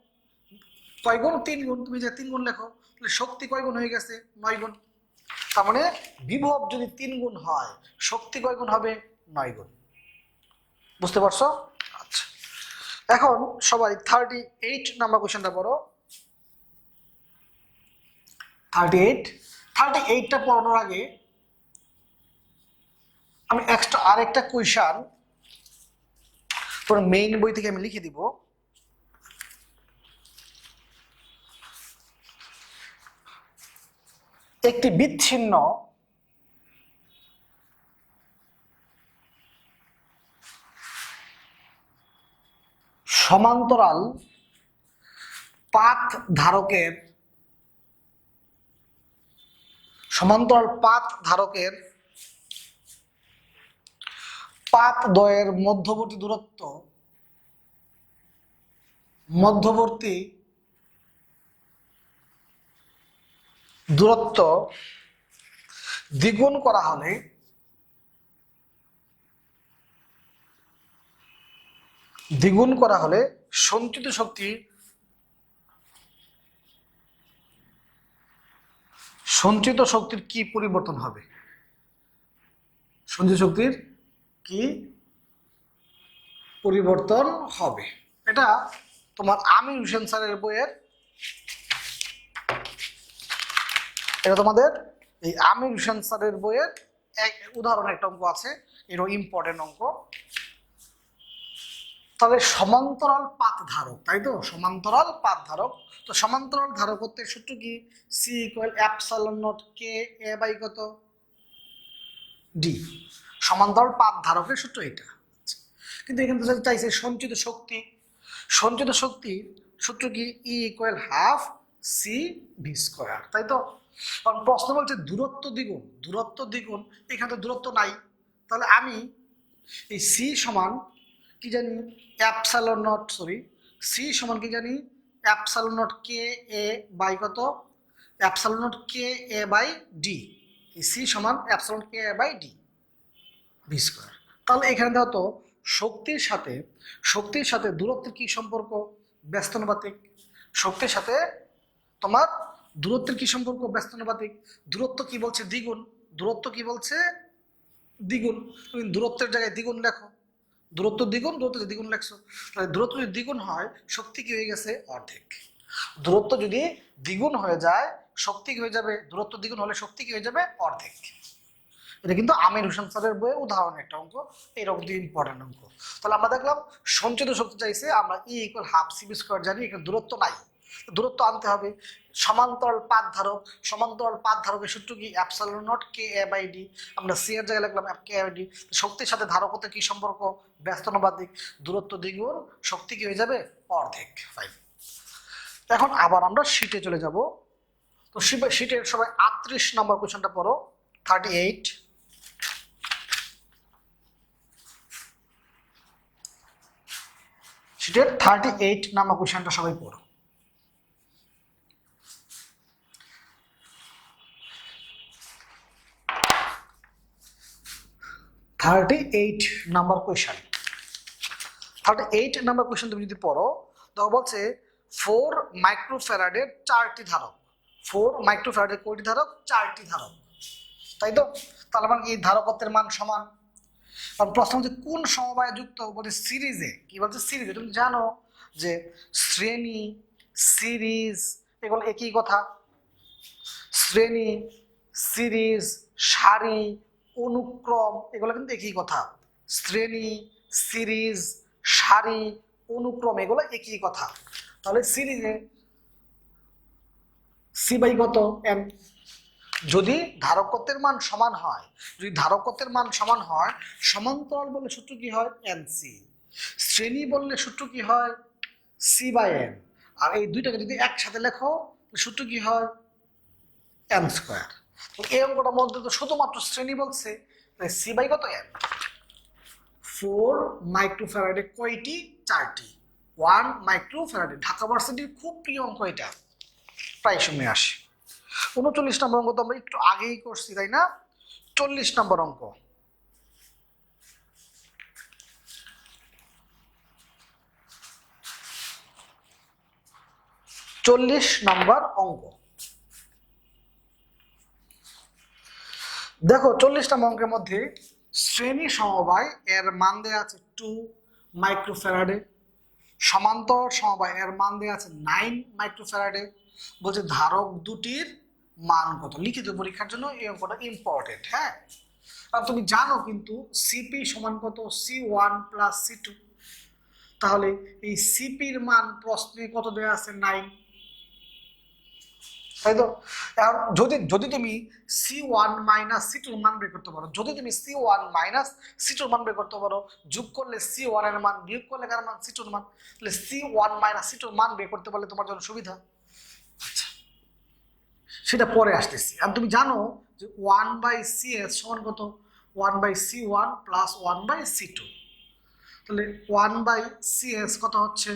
কয় গুণ? 3 গুণ। তুমি যে 3 গুণ লেখো, তাহলে শক্তি কয় গুণ হয়ে গেছে? 9 গুণ। তার মানে বিভব যদি 3 গুণ হয়, শক্তি কয় গুণ হবে? 9 গুণ। বুঝতে পারছো? আচ্ছা, এখন সবাই 38 নাম্বার কোশ্চেনটা পড়ো। 38টা পড়ানোর আগে আমি এক্সট্রা আরেকটা কোয়েশ্চন তোর মেইন বই থেকে আমি লিখে দিব। একটি বিচ্ছিন্ন সমান্তরাল পাথ ধারকের পাথ দ্বয়ের মধ্যবর্তী দূরত্ব দ্বিগুণ করা হলে সঞ্চিত শক্তির কি পরিবর্তন হবে? সঞ্চিত শক্তির কি পরিবর্তন হবে? এটা তোমার আমির হোসেন স্যারের বইয়ের, এটা তোমাদের এই আমির হোসেন স্যারের বইয়ের এক উদাহরণ একটা অঙ্ক আছে, এরও ইম্পর্টেন্ট অঙ্ক। তবে সমান্তরাল পাথ ধারক, তাই তো? সমান্তরাল পাথ ধারক। তো সমান্তরাল ধারকত্বের সূত্র কি? C equal epsilon not K A by কত? ডি। সমান্তরাল পাথ ধারকের সূত্র এটা। কিন্তু এখানে তো চাইছে সঞ্চিত শক্তির সূত্র কি? E equal half C V square, তাই তো? কারণ প্রশ্ন বলছে দূরত্ব দ্বিগুণ, এখানে তো দূরত্ব নাই। তাহলে আমি এই সি সমান কি জানি? সি সমান কি জানি? Epsilon not K A by কত? Epsilon not K A by D. C সমান epsilon K A by D V square. তাহলে এখানে দেখো তো শক্তির সাথে দূরত্বের কি সম্পর্ক? ব্যস্তানুপাতিক। শক্তির সাথে তোমার দূরত্বের কি সম্পর্ক? ব্যস্তানুপাতিক। দূরত্ব কি বলছে? দ্বিগুণ। তুমি দূরত্বের জায়গায় দ্বিগুণ লেখো। দূরত্ব দ্বিগুণ লেখছো। তাহলে দূরত্ব যদি দ্বিগুণ হয়, শক্তি কি হয়ে গেছে? অর্ধেক। দূরত্ব যদি দ্বিগুণ হয়ে যায়, শক্তি কি হয়ে যাবে? দূরত্ব দ্বিগুণ হলে শক্তি কি হয়ে যাবে? অর্ধেক। এটা কিন্তু আমির হোসেন স্যারের বইয়ে উদাহরণ একটা অঙ্ক, এরকম ইম্পর্টেন্ট অঙ্ক। তাহলে আমরা দেখলাম সঞ্চিত শক্তি চাইছে, আমরা E equal half C V square জানি, এখানে দূরত্ব নাই। দূরত্ব আনতে হবে। সমান্তরাল পাত ধারকের সূত্র কি epsilon not K A by D, আমরা সি এর জায়গায় লিখলাম কে এ বাই ডি। শক্তির সাথে ধারকত্বের কি সম্পর্ক, ব্যস্ত অনুপাতিক, দূরত্ব দ্বিগুণ, শক্তি কি হয়ে যাবে অর্ধেক। ফাইন। এখন আবার আমরা শীটে চলে যাব। তো শীটের সবাই 38 নম্বর কোশ্চেনটা পড়ো, 38। শীটের 38 নম্বর কোশ্চেনটা সবাই পড়ো। নাম্বার কোয়েশ্চেন, 38 নাম্বার কোয়েশ্চেন তুমি যদি পড়ো, তো বলছে 4 মাইক্রোফ্যারাডের 4টি ধারক। 4 মাইক্রোফ্যারাডের কয়টি ধারক? 4টি ধারক, তাই তো? তাহলে মানে কি ধারকত্বের মান সমান। আর প্রশ্ন হচ্ছে কোন সমবায়ে যুক্ত, বলছে সিরিজে। কি বলছে? সিরিজে। তুমি জানো যে শ্রেণী, সিরিজ এগুলো একই কথা। শ্রেণী, সিরিজ, সারি, অনুক্রম এগুলো কিন্তু একই কথা। শ্রেণী, সিরিজ, সারি, অনুক্রম এগুলো একই কথা। তাহলে সিরিজে সি বাই কত? এন। যদি ধারকত্বের মান সমান হয়, সমান্তরাল বললে সূত্র কি হয়? N C. শ্রেণী বললে সূত্র কি হয়? C by N. আর এই দুইটাকে যদি একসাথে লেখো সূত্র কি হয়? N square. তো এই অঙ্কটার মধ্যে তো শুধুমাত্র শ্রেণী বলছে, সি বাই কত? এন। 4 মাইক্রোফ্যারাডে কয়টি? 4টি। 1 মাইক্রোফ্যারাডে। ঢাকা ভার্সিটির খুব প্রিয় অঙ্ক এটা, প্রায় সময় আসে। 39 নম্বর অঙ্ক তো আমরা একটু আগেই করছি, তাই না? 40 নম্বর অঙ্ক। দেখো 40 নম্বর অঙ্কের মধ্যে শ্রেণী সমবায় এর মান দেওয়া আছে 2 মাইক্রোফ্যারাডে, সমান্তরাল সমবায় এর মান দেওয়া আছে 9 মাইক্রোফ্যারাডে। বলছে ধারক দুটির মান কত। লিখিত পরীক্ষার জন্য এই অঙ্কটা ইম্পর্টেন্ট। হ্যাঁ, আর তুমি জানো কিন্তু সিপি সমান কত? C1 plus C2। তাহলে এই সিপির মান প্রশ্নে কত দেওয়া আছে? 9, তাই তো? এখন যদি তুমি C1 মাইনাস C2 মান বের করতে পারো, যোগ করলে C1 এর মান, বিয়োগ করলে কার মান? C2 এর মান। তাহলে C1 মাইনাস C2 মান বের করতে পারলে তোমার জন্য সুবিধা। আচ্ছা, সেটা পরে আসতেছি। আর তুমি জানো যে 1/CS সমান কত? 1/C1 plus 1/C2। তাহলে 1/CS কত হচ্ছে?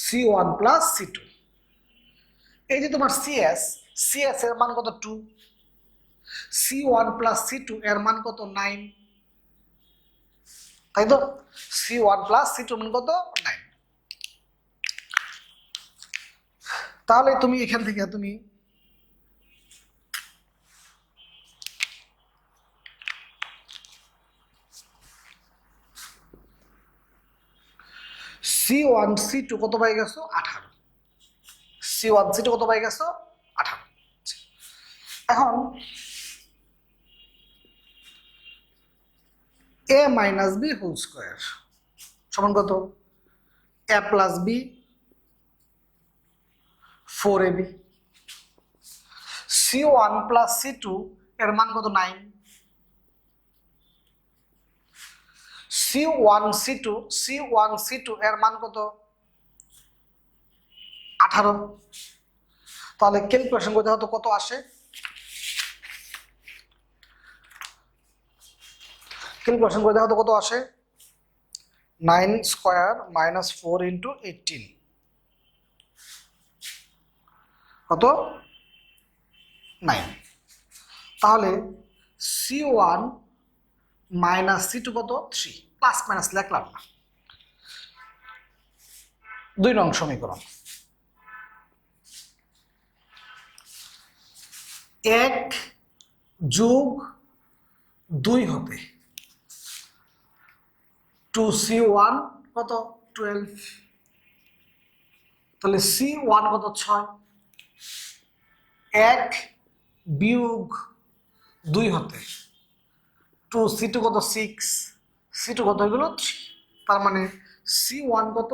C1 plus C2। এই যে তোমার CS এর মান কত? 2। C1 প্লাস C2 এর মান কত? 9, তাই তো? C1 প্লাস C2 মান কত? 9। তাহলে তুমি এখান থেকে তুমি C1 C2 কত পাই গেছো? 18। C1 C2 কত পাই গেছো? 18। এখন a minus B whole square সমান কত? a plus B 4ab। C1 plus C2 এর মান কত? 9। C1 C2 এর মান কত? 18। তাহলে ক্যালকুলেশন করতে হতো কত আসে? কত আসে? 9 স্কোয়ার মাইনাস 4 ইন্টু 18 কত? 9। তাহলে C1 মাইনাস C2 কত? 3। প্লাস মাইনাস লিখলাম না। 2 নং সমীকরণ। 1 যোগ 2 হতে 2C1 কত? 12। তাহলে C1 কত? 6। 1 বিয়োগ 2 হতে 2C2 কত? 6। C2 কত? এগুলো 3। তার মানে C1 কত?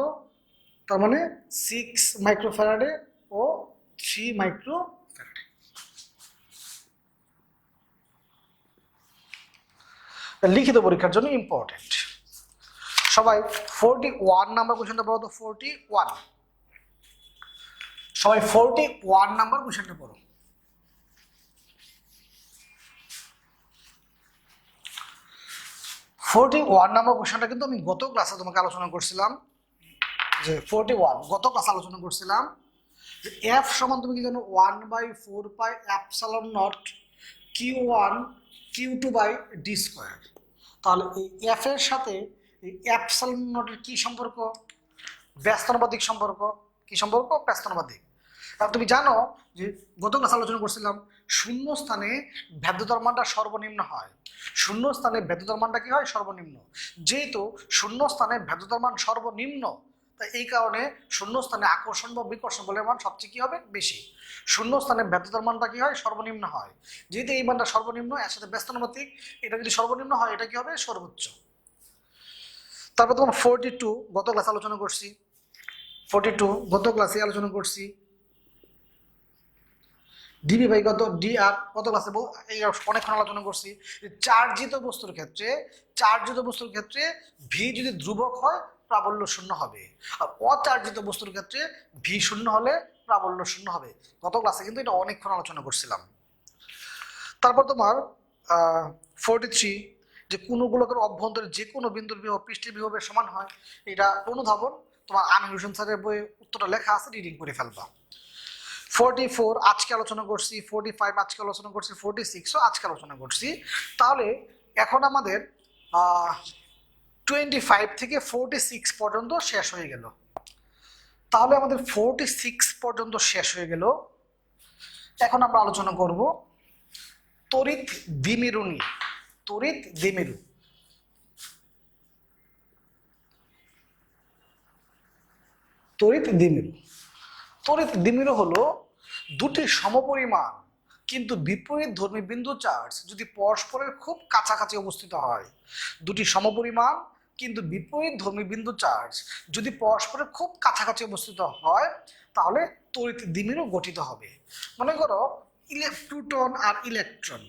তার মানে 6 মাইক্রোফ্যারাডে ও 3 মাইক্রোফ্যারাডে। লিখিত পরীক্ষার জন্য ইম্পর্টেন্ট। সবাই 41 নাম্বার কোশ্চেনটা পড়ো তো। 41, সবাই 41 নাম্বার কোশ্চেনটা পড়ো। 41 নাম্বার কোশ্চেনটা কিন্তু আমি গত ক্লাসে তোমাকে আলোচনা করছিলাম, যে 41 গত ক্লাসে আলোচনা করছিলাম যে এফ সমান তুমি কি জানো 1/4 pi epsilon naught Q1 Q2 by D square. তাহলে এই এফ এর সাথে এই এপসাইলন নটের কি সম্পর্ক? ব্যস্তানুপাতিক সম্পর্ক। কি সম্পর্ক? ব্যস্তানুপাতিক। আর তুমি জানো যে গত ক্লাসে আলোচনা করছিলাম শূন্য স্থানে ভেদ্যতার মানটা সর্বনিম্ন হয়। শূন্য স্থানে ভেদ্যতার মানটা কি হয়? সর্বনিম্ন। যেহেতু শূন্য স্থানে ভেদ্যতার মান সর্বনিম্ন, তাই এই কারণে শূন্য স্থানে আকর্ষণ বা বিকর্ষণ বলের মান সবচেয়ে কি হবে? বেশি। শূন্য স্থানে ভেদ্যতার মানটা কি হয়? সর্বনিম্ন হয়। যেহেতু এই মানটা সর্বনিম্ন, এর সাথে ব্যস্তানুপাতিক, এটা যদি সর্বনিম্ন হয় এটা কি হবে? সর্বোচ্চ। তারপর তোমার 42 গত ক্লাসে আলোচনা করছি। 42 গত ক্লাসে আলোচনা করছি। ডিবি বাই কত? ডি আর কত ক্লাসে এই অনেকক্ষণ আলোচনা করছি। চার্জিত বস্তুর ক্ষেত্রে ভি যদি ধ্রুবক হয় প্রাবল্য শূন্য হবে, আর অচার্জিত বস্তুর ক্ষেত্রে ভি শূন্য হলে প্রাবল্য শূন্য হবে। গত ক্লাসে কিন্তু এটা অনেকক্ষণ আলোচনা করছিলাম। তারপর তোমার 43 যে কোনো গোলকের অভ্যন্তরে যে কোনো বিন্দুর বিভব পৃষ্ঠের বিভবের সমান হয়। এটা অনুধাবন, তোমার আমির হোসেন স্যারের বইয়ে উত্তরটা লেখা আছে, রিডিং করে ফেলবা। 44 আজকে আলোচনা করছি, 45 আজকে আলোচনা করছি, 46ও আজকে আলোচনা করছি। তাহলে এখন আমাদের 25 থেকে 46 পর্যন্ত শেষ হয়ে গেল। তাহলে আমাদের 46 পর্যন্ত শেষ হয়ে গেল। এখন আমরা আলোচনা করব তড়িৎ দ্বিমেরু নিয়ে। তড়িৎ দ্বিমেরু। তড়িৎ দ্বিমেরু। তড়িৎ দ্বিমেরু হলো দুটি সমপরিমাণ কিন্তু বিপরীত ধর্মী বিন্দু চার্জ যদি পরস্পরের খুব কাছাকাছি অবস্থিত হয়। দুটি সমপরিমাণ কিন্তু বিপরীত ধর্মী বিন্দু চার্জ যদি পরস্পরের খুব কাছাকাছি অবস্থিত হয় তাহলে তড়িৎ দ্বিমেরু গঠিত হবে। মনে করো প্রোটন আর ইলেকট্রন,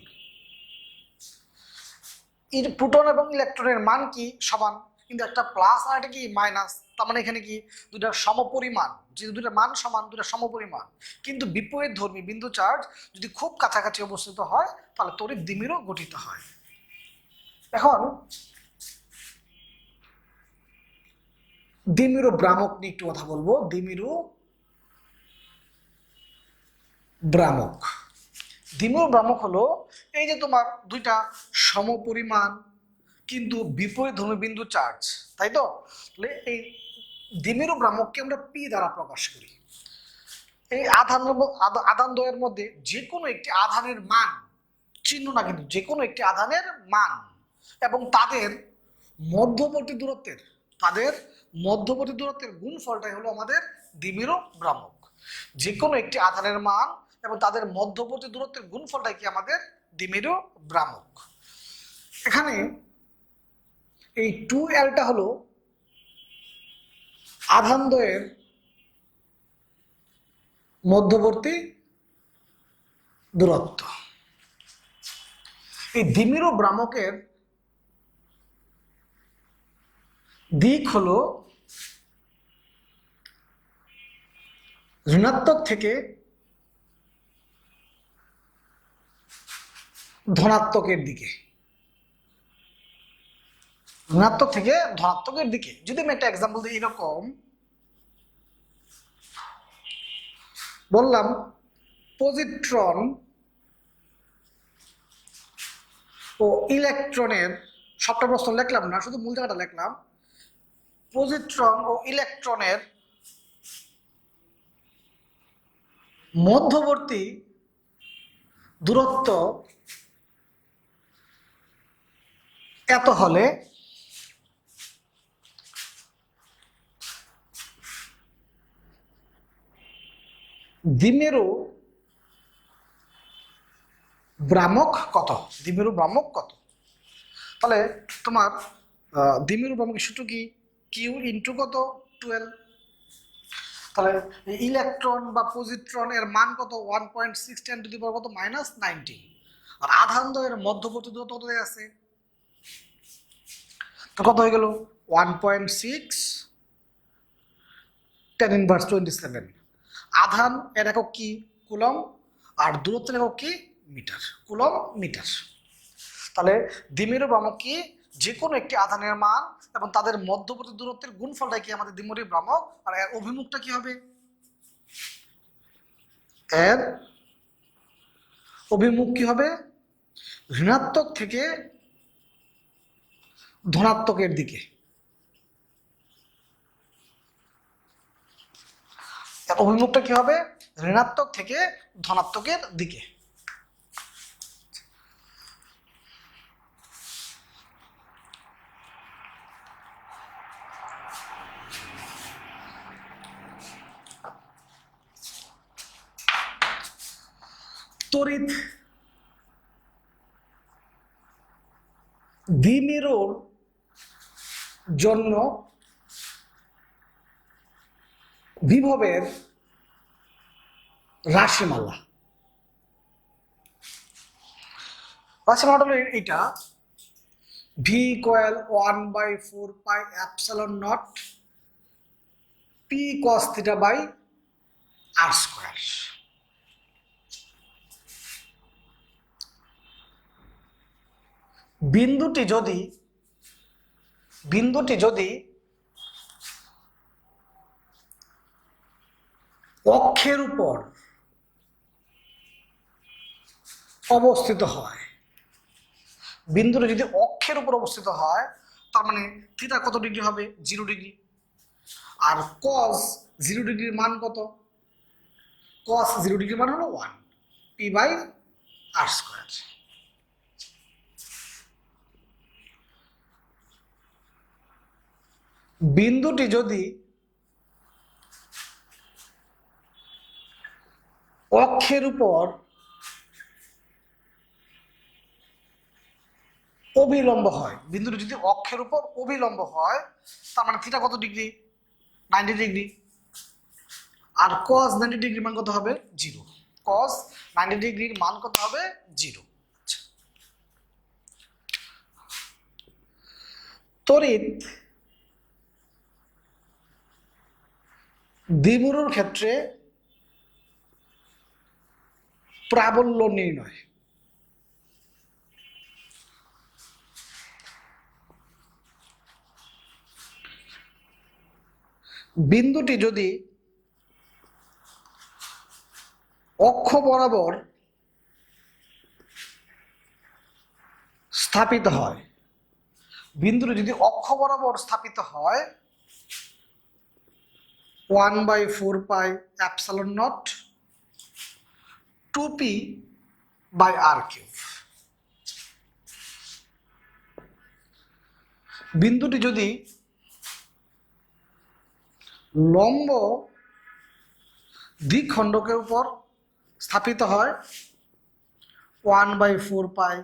প্রোটন এবং ইলেকট্রনের মান কি? সমান, কিন্তু একটা প্লাস আর একটা কি? মাইনাস। তার মানে এখানে কি? দুটা সমপরিমাণ, যে দুটা মান সমান, দুটা সমপরিমাণ কিন্তু বিপরীত ধর্মী বিন্দু চার্জ যদি খুব কাছাকাছি অবস্থিত হয় তাহলে তড়িৎ দ্বিমেরু গঠিত হয়। এখন দ্বিমেরু ভ্রামক নিয়ে একটু কথা বলবো। দ্বিমেরু ভ্রামক। দ্বিমেরু ভ্রামক হলো এই যে তোমার দুইটা সমপরিমাণ কিন্তু বিপরীত ধর্মী বিন্দু চার্জ, তাই তো? তাহলে এই দ্বিমেরু ভ্রামককে আমরা পি দ্বারা প্রকাশ করি। এই আধান দ্বয়ের মধ্যে যে কোনো একটি আধানের মান, চিহ্ন না কিন্তু, যে কোনো একটি আধানের মান এবং তাদের মধ্যবর্তী দূরত্বের গুণফলটাই হলো আমাদের দ্বিমেরু ভ্রামক। যে কোনো একটি আধানের মান এবং তাদের মধ্যবর্তী দূরত্বের গুণফলটাই কি? আমাদের দ্বিমেরু ভ্রামক। এখানে এই 2Lটা হলো আধান দ্বয়ের মধ্যবর্তী দূরত্ব। এই দ্বিমেরু ভ্রামকের দিক হলো ঋণাত্মক থেকে ধনাত্মকের দিকে। ঋণাত্মক থেকে ধনাত্মকের দিকে। যদি আমি একটা এক্সাম্পল দিই, এরকম বললাম পজিট্রন ও ইলেকট্রনের, সবটা প্রশ্ন লিখলাম না, শুধু মূল জায়গাটা লিখলাম। পজিট্রন ও ইলেকট্রনের মধ্যবর্তী দূরত্ব এত হলে দ্বিমেরু ভ্রামক কত? দ্বিমেরু ভ্রামক কত? তাহলে তোমার দ্বিমেরু ভ্রামকের সূত্র কি? কিউ ইন্টু কত? 12। তাহলে ইলেকট্রন বা পজিট্রন এর মান কত 1.6 10 টু দি পাওয়ার কত -19। আর আধান দ্বয়ের মধ্যবর্তী দূরত্ব কত দেয়া আছে, তো কত হয়ে গেল 1.6 10⁻27। আধান এর একক কি কুলম্ব, আর দূরত্বের একক কি মিটার, কুলম্ব মিটার। তাহলে দ্বিমেরু ভ্রামক কি যে কোনো একটি আধানের মান এবং তাদের মধ্যবর্তী দূরত্বের গুণফলটাই কি আমাদের দ্বিমেরু ভ্রামক। আর এর অভিমুখটা কি হবে, এর অভিমুখ কি হবে ঋণাত্মক থেকে ধনাত্মকের দিকে। এর অভিমুখটা কি হবে ঋণাত্মক থেকে ধনাত্মকের দিকে। তড়িৎ দ্বিমেরুর জন্য বিভবের রাশিমালা হলো এইটা V equal 1/4 pi epsilon naught P cos theta by R square. বিন্দুটি যদি অক্ষের উপর অবস্থিত হয়, বিন্দুটি যদি অক্ষের উপর অবস্থিত হয় তার মানে থিটা কত ডিগ্রি হবে 0 ডিগ্রি। আর কস 0 ডিগ্রির মান কত, কস 0 ডিগ্রির মান হলো 1 পি বাই আর স্কয়ার। বিন্দুটি যদি অক্ষের উপর অবিলম্ব হয়, বিন্দুটি যদি অক্ষের উপর অবিলম্ব হয় তার মানে থিটা কত ডিগ্রি 90 ডিগ্রি। আর cos 90 ডিগ্রির মান কত হবে 0, cos 90 ডিগ্রির মান কত হবে 0। তড়িৎ দ্বিমেরুর ক্ষেত্রে প্রাবল্য নির্ণয়। বিন্দুটি যদি অক্ষ বরাবর স্থাপিত হয়, বিন্দুটি যদি অক্ষ বরাবর স্থাপিত হয় 1/4 pi epsilon naught 2p by R cube. বিন্দুটি যদি লম্ব দ্বিখণ্ডকের উপর স্থাপিত হয় 1/4 pi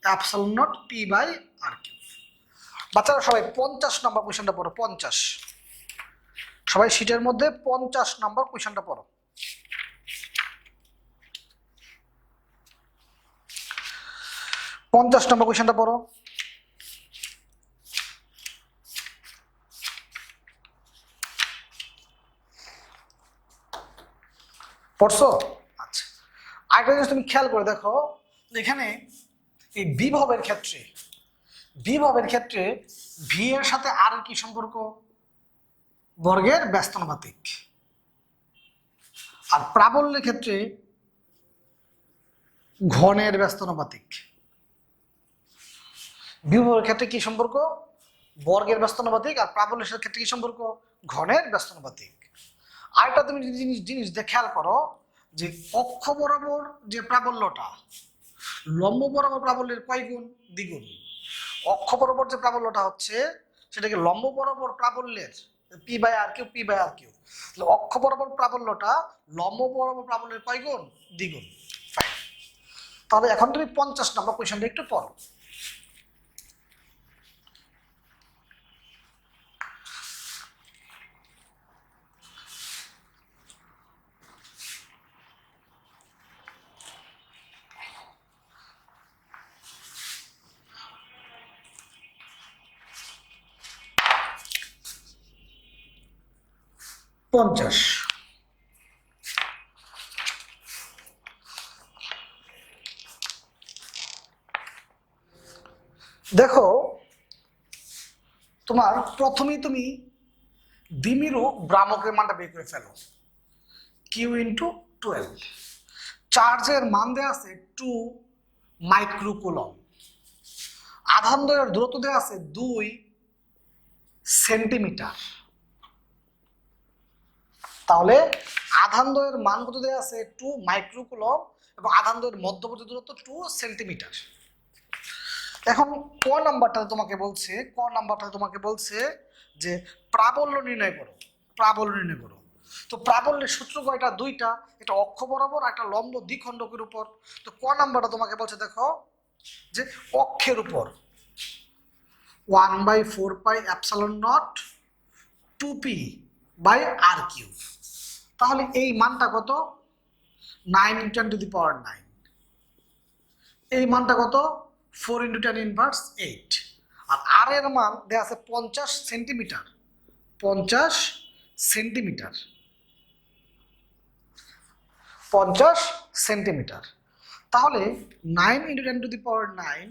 epsilon naught P by R cube. বাচ্চারা সবাই 50 নম্বর কোয়েশ্চনটা পড়ো, 50, সবাই শীটের মধ্যে 50 নম্বর কোয়েশ্চনটা পড়ো। পঞ্চাশ নম্বর কোয়েশ্চনটা পড়ো। পড়ছো? আচ্ছা, আরেকটা জিনিস তুমি খেয়াল করে দেখো, এখানে এই বিভবের ক্ষেত্রে ভি এর সাথে আর এর কি সম্পর্ক, বর্গের ব্যস্তানুপাতিক। আর প্রাবল্যের ক্ষেত্রে ঘনের ব্যস্তানুপাতিক। বিভবের ক্ষেত্রে কি সম্পর্ক, বর্গের ব্যস্তানুপাতিক, আর প্রাবল্যের ক্ষেত্রে কি সম্পর্ক, ঘনের ব্যস্তানুপাতিক। আরেকটা তুমি জিনিস খেয়াল করো যে অক্ষ বরাবর যে প্রাবল্যটা লম্ব বরাবর প্রাবল্যের কয় গুণ, দ্বিগুণ। অক্ষ বরাবর যে প্রাবল্যটা হচ্ছে সেটাকে লম্ব বরাবর প্রাবল্যের পি বাই আর কিউ, অক্ষ বরাবর প্রাবল্যটা লম্ব বরাবর প্রাবল্যের কয় গুণ, দ্বিগুণ। ফাইন, তাহলে এখন তুমি 50 নম্বর কোয়েশ্চনটা একটু পড়ো। 50। দেখো তোমার প্রথমেই তুমি দ্বিমেরু ভ্রামকের মানটা বের করে ফেলো, কিউ ইন্টু 12। চার্জের মান দেওয়া আছে 2 মাইক্রোকুলম, আধান দ্বয়ের দূরত্ব দেওয়া আছে 2 সেন্টিমিটার। তাহলে আধান দ্বয়ের মান কত দেওয়া আছে 2 মাইক্রোকুলম এবং আধান দ্বয়ের মধ্যবর্তী দূরত্ব 2 সেন্টিমিটার। এখন ক নাম্বারটা তোমাকে বলছে যে প্রাবল্য নির্ণয় করো, প্রাবল্য নির্ণয় করো। তো প্রাবল্যের সূত্র কয়টা? দুইটা, এটা অক্ষ বরাবর, একটা লম্ব দ্বিখণ্ডকের উপর। তো ক নাম্বারটা তোমাকে বলছে দেখো যে অক্ষের উপর 1/4πε0 2p/r³। তাহলে এই মানটা কত? 9 × 10⁹। এই মানটা কত? 4 × 10⁻⁸। আর আর এর মান দেওয়া আছে 50 সেন্টিমিটার, 50 সেন্টিমিটার, 50 সেন্টিমিটার। তাহলে 9 × 10⁹,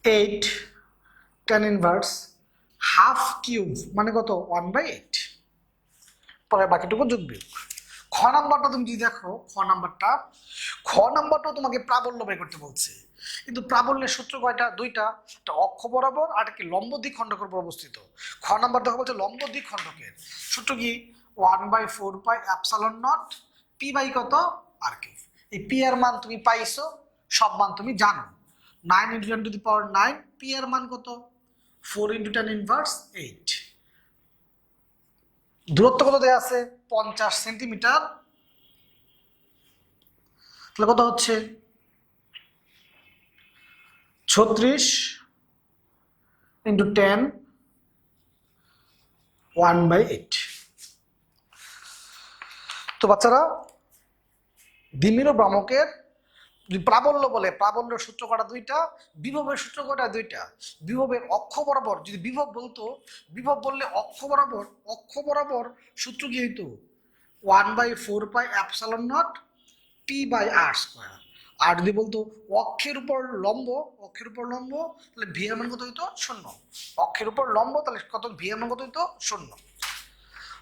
8 tan−1/2³ মানে কত? 1/8। পরে বাকিটুকু যোগ বিয়োগ। খ নাম্বারটা তুমি যদি দেখো, খ নাম্বারটাও তোমাকে প্রাবল্য বের করতে বলছে, কিন্তু প্রাবল্যের সূত্র কয়টা? দুইটা, একটা অক্ষ বরাবর আর একটা লম্ব দ্বিখণ্ডকের উপর অবস্থিত। খ নাম্বার দেখো বলছে লম্ব দ্বিখণ্ডকের সূত্র কি? 1/4πε0 p/কত? r³। এই p এর মান তুমি পাইছো, সব মান তুমি জানো। 9 × 10⁹, p এর মান কত? 4 × tan−1/8। দূরত্ব কত দেওয়া আছে? 50 সেন্টিমিটার। তাহলে কত হচ্ছে? 36 × 10 1/8। তো বাচ্চারা, দ্বিমেরু ভ্রামকের যদি প্রাবল্য বলে, প্রাবল্যের সূত্র কটা? দুইটা। বিভবের সূত্র কটা? দুইটা। বিভবের অক্ষ বরাবর যদি বিভব বলতো, বিভব বললে অক্ষ বরাবর সূত্র কি হইতো? 1/4πε0 p/r²। আর যদি বলতো অক্ষের উপর লম্ব, তাহলে ভি এর মান কত হইতো? 0। অক্ষের উপর লম্ব, তাহলে কত? ভি এর মান কত হইতো? 0।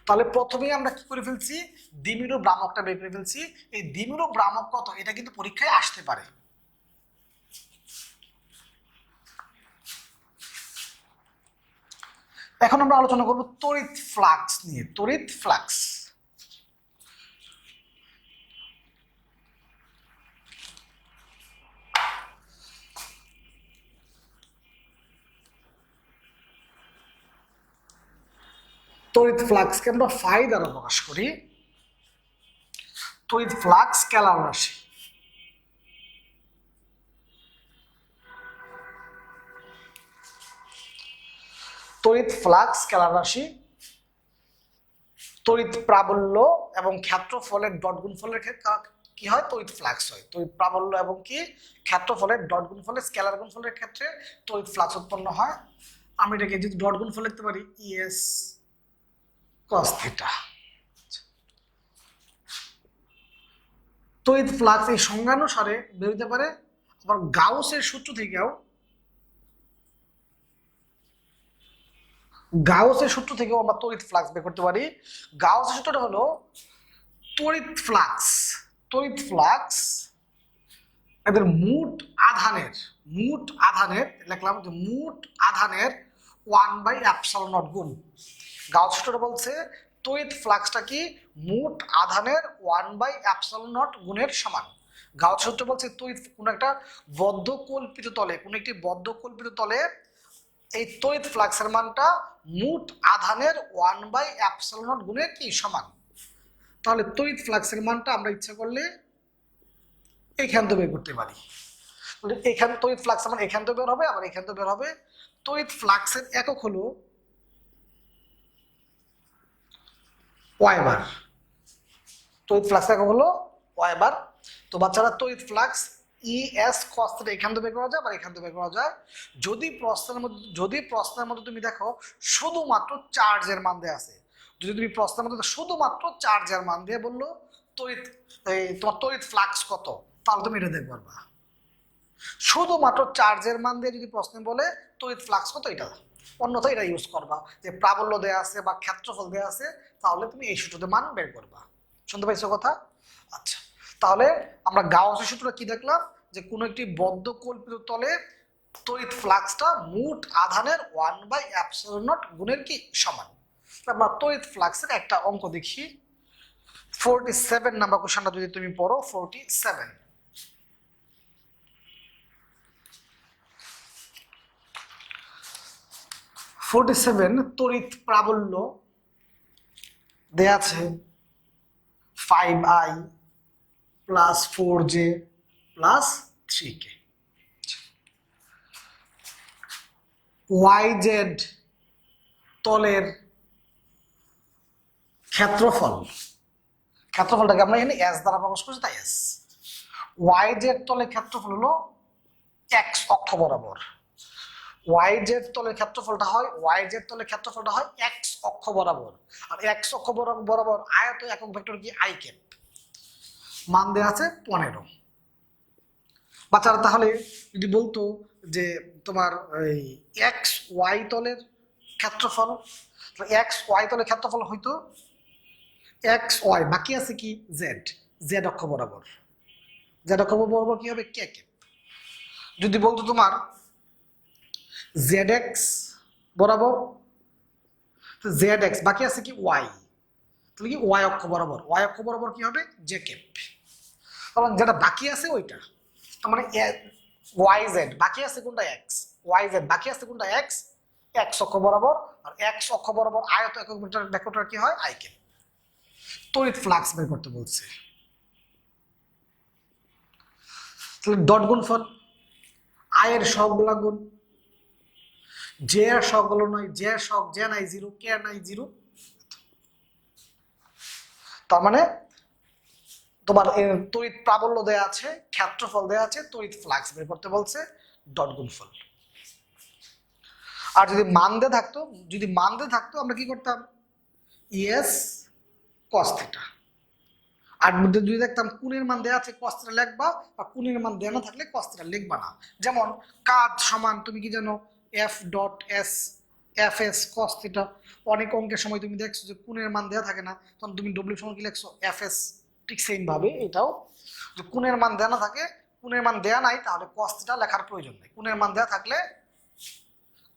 তাহলে প্রথমেই আমরা কি করে ফেলছি? দ্বিমেরু ভ্রামকটা বের করে ফেলছি। এই দ্বিমেরু ভ্রামক কত? এটা কিন্তু পরীক্ষায় আসতে পারে। এখন আমরা আলোচনা করব তড়িৎ ফ্লাক্স নিয়ে। তড়িৎ ফ্লাক্স, তড়িৎ ফ্লাক্সকে আমরা ফাই দ্বারা প্রকাশ করি। তড়িৎ ফ্লাক্স স্কেলার রাশি। তড়িৎ ফ্লাক্স স্কেলার রাশি। তড়িৎ প্রাবল্য এবং ক্ষেত্রফলের ডট গুণফলের কি হয়? তড়িৎ ফ্লাক্স হয়। তড়িৎ প্রাবল্য এবং কি ক্ষেত্রফলের ডট গুণফলের স্কেলার গুণফলের ক্ষেত্রে তড়িৎ ফ্লাক্স উৎপন্ন হয়। আমি এটাকে যদি ডট গুণফল লিখতে পারি, ইএস cos θ। তড়িৎ ফ্লাক্স এই সংজ্ঞানুসারে বের হতে পারে। আবার গাউসের সূত্র থেকেও, আমরা তড়িৎ ফ্লাক্স বের করতে পারি। গাউসের সূত্রটা হলো তড়িৎ ফ্লাক্স এদের মোট আধানের লিখলাম যে মোট আধানের 1/ε0 গুণ। গাউস সূত্রটা বলছে তড়িৎ ফ্লাক্সটা কি? মোট আধানের 1/ε0 গুণের সমান। গাউস সূত্র বলছে তড়িৎ কোন একটা বদ্ধ কল্পিত তলে এই তড়িৎ ফ্লাক্সের মানটা মোট আধানের 1/ε0 গুণের কি সমান। তাহলে তড়িৎ ফ্লাক্সের মানটা আমরা ইচ্ছা করলে এইখান থেকে বের করতে পারি। এখান তড়িৎ ফ্লাক্সের মান এখান থেকে বের হবে, আবার এখান থেকে বের হবে। তড়িৎ ফ্লাক্সের একক হলো ওয়েবার। তড়িৎ ফ্লাক্স একক হলো ওয়েবার। তো বাচ্চারা তড়িৎ flux E S cos theta এখান থেকে বের করা যায়, আবার এখান থেকে বের করা যায়। যদি প্রশ্নের মধ্যে তুমি দেখো শুধুমাত্র চার্জের মান দেয়া আছে, যদি তুমি প্রশ্নের মধ্যে শুধুমাত্র চার্জের মান দিয়ে বললো তড়িৎ তোমার তড়িৎ ফ্লাক্স কত, তাহলে তুমি এটা দেখতে পারবা। শুধুমাত্র চার্জের মান দিয়ে যদি প্রশ্নে বলে তড়িৎ ফ্লাক্স কত, এটা অন্যথায় এটা ইউজ করবা। যে প্রাবল্য দেয়া আছে বা ক্ষেত্রফল দেয়া আছে, তাহলে তুমি এই সূত্রতে মান বের করবা। শুনতে পাইছো কথা? আচ্ছা, তাহলে আমরা গাউসের সূত্রটা কি দেখলাম, যে কোনো একটি বদ্ধ কল্পিত তলে তড়িৎ ফ্লাক্সটা মোট আধানের 1/ε0 গুণের কি সমান। আমরা তড়িৎ ফ্লাক্সের একটা অঙ্ক দেখি। 47 নাম্বার কোশ্চেনটা যদি তুমি পড়ো, 47 তড়িৎ প্রাবল্য দেয়া আছে 5i plus 4j plus 3k। YZ তলের ক্ষেত্রফলটাকে আমরা এখানে s দ্বারা প্রকাশ করছি, তাই s। YZ তলের ক্ষেত্রফল হলো x অক্ষ বরাবর। YZ তলের ক্ষেত্রফলটা হয় x অক্ষ বরাবর, আর x অক্ষ বরাবর আয়ত একক ভেক্টর কি i ক্যাপ। মান দেওয়া আছে 15। বাচ্চারা তাহলে যদি বলতো যে তোমার এই এক্স ওয়াই তলের ক্ষেত্রফল, তলের ক্ষেত্রফল হইতো এক্স ওয়াই, বাকি আছে কি জেড অক্ষ বরাবর। কি হবে কে ক্যাপ। যদি বলতো তোমার জেড এক্স বরাবর, বাকি আছে কি ওয়াই, তাহলে কি ওয়াই অক্ষ বরাবর কি হবে জে ক্যাপ। কারণ যেটা বাকি আছে ওইটা, তার মানে YZ বাকি আছে কোনটা x অক্ষ বরাবর, আর x অক্ষ বরাবর আয়ত একক ভেক্টর কি হয় i ক্যাপ। তড়িৎ ফ্লাক্স বের করতে বলছে, তাহলে ডট গুণফল i এর সবগুলা গুণ, j এর সবগুলো নয়, j নাই 0, k নাই 0। তার মানে তোমার তড়িৎ প্রাবল্য দেয়া আছে, ক্ষেত্রফল দেয়া আছে, তড়িৎ ফ্লাক্স বের করতে বলছে, ডট গুণফল। আর যদি মান দিয়ে থাকতো আমরা কি করতাম, ইএস কস থিটা। আর মধ্যে যদি দেখতাম কোণের মান দেয়া আছে কস থিটা লিখবা, আর কোণের মান দেয়া না থাকলে কস থিটা লিখবা না। যেমন কাজ সমান তুমি কি জানো F.S কস থিটা। অনেক অঙ্কের সময় তুমি দেখছো যে কোণের মান দেয়া থাকে না, তখন তুমি ডব্লিউ সমান কি লিখছো Fs। ঠিক সেম ভাবে এটাও, যে কোণের মান দেয়া না থাকে, কোণের মান দেয়া নাই, তাহলে কস থিটা লেখার প্রয়োজন নেই। কোণের মান দেয়া থাকলে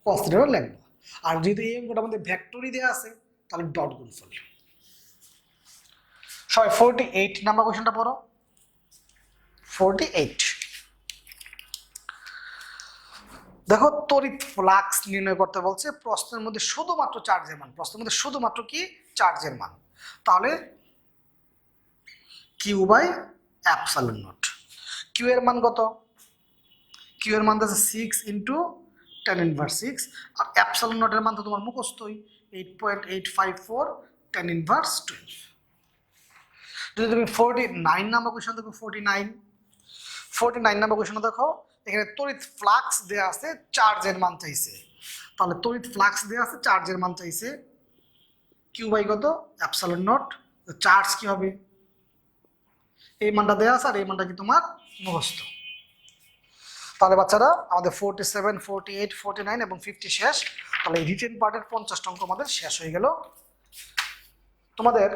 কস থিটা লিখবো। আর যদি এই অঙ্কটার মধ্যে ভেক্টরই দেয়া আছে, তাহলে ডট গুণফল। সবাই 48 নাম্বার কোশ্চেনটা পড়ো। 48 দেখো, তড়িৎ ফ্লাক্স নির্ণয় করতে বলছে প্রশ্নের মধ্যে শুধুমাত্র চার্জের মান। কি চার্জের মান, তাহলে Q/ε0। কিউ এর মান কত? কিউ এর মান আছে 6 × 10⁻⁶, আর ε0 এর মান তো তোমার মুখস্থই 8.854 10⁻12। যদি তুমি 49 নাম্বার কোশ্চেন দেখো, 49 নাম্বার কোশ্চেন দেখো, এখানে তড়িৎ ফ্লাক্স দেয়া আছে, চার্জের মান চাইছে। তাহলে তড়িৎ ফ্লাক্স দেয়া আছে, চার্জের মান চাইছে, Q/, কত ε0। চার্জ কি হবে, এই মানটা দেয়া আছে, আর এই মানটা কি তোমার মুখস্থ। তাহলে বাচ্চারা আমাদের 47, 48, 49 এবং 50 শেষ। তাহলে এই রিটেন পার্টের 50টা অঙ্ক আমাদের শেষ হয়ে গেল। তোমাদের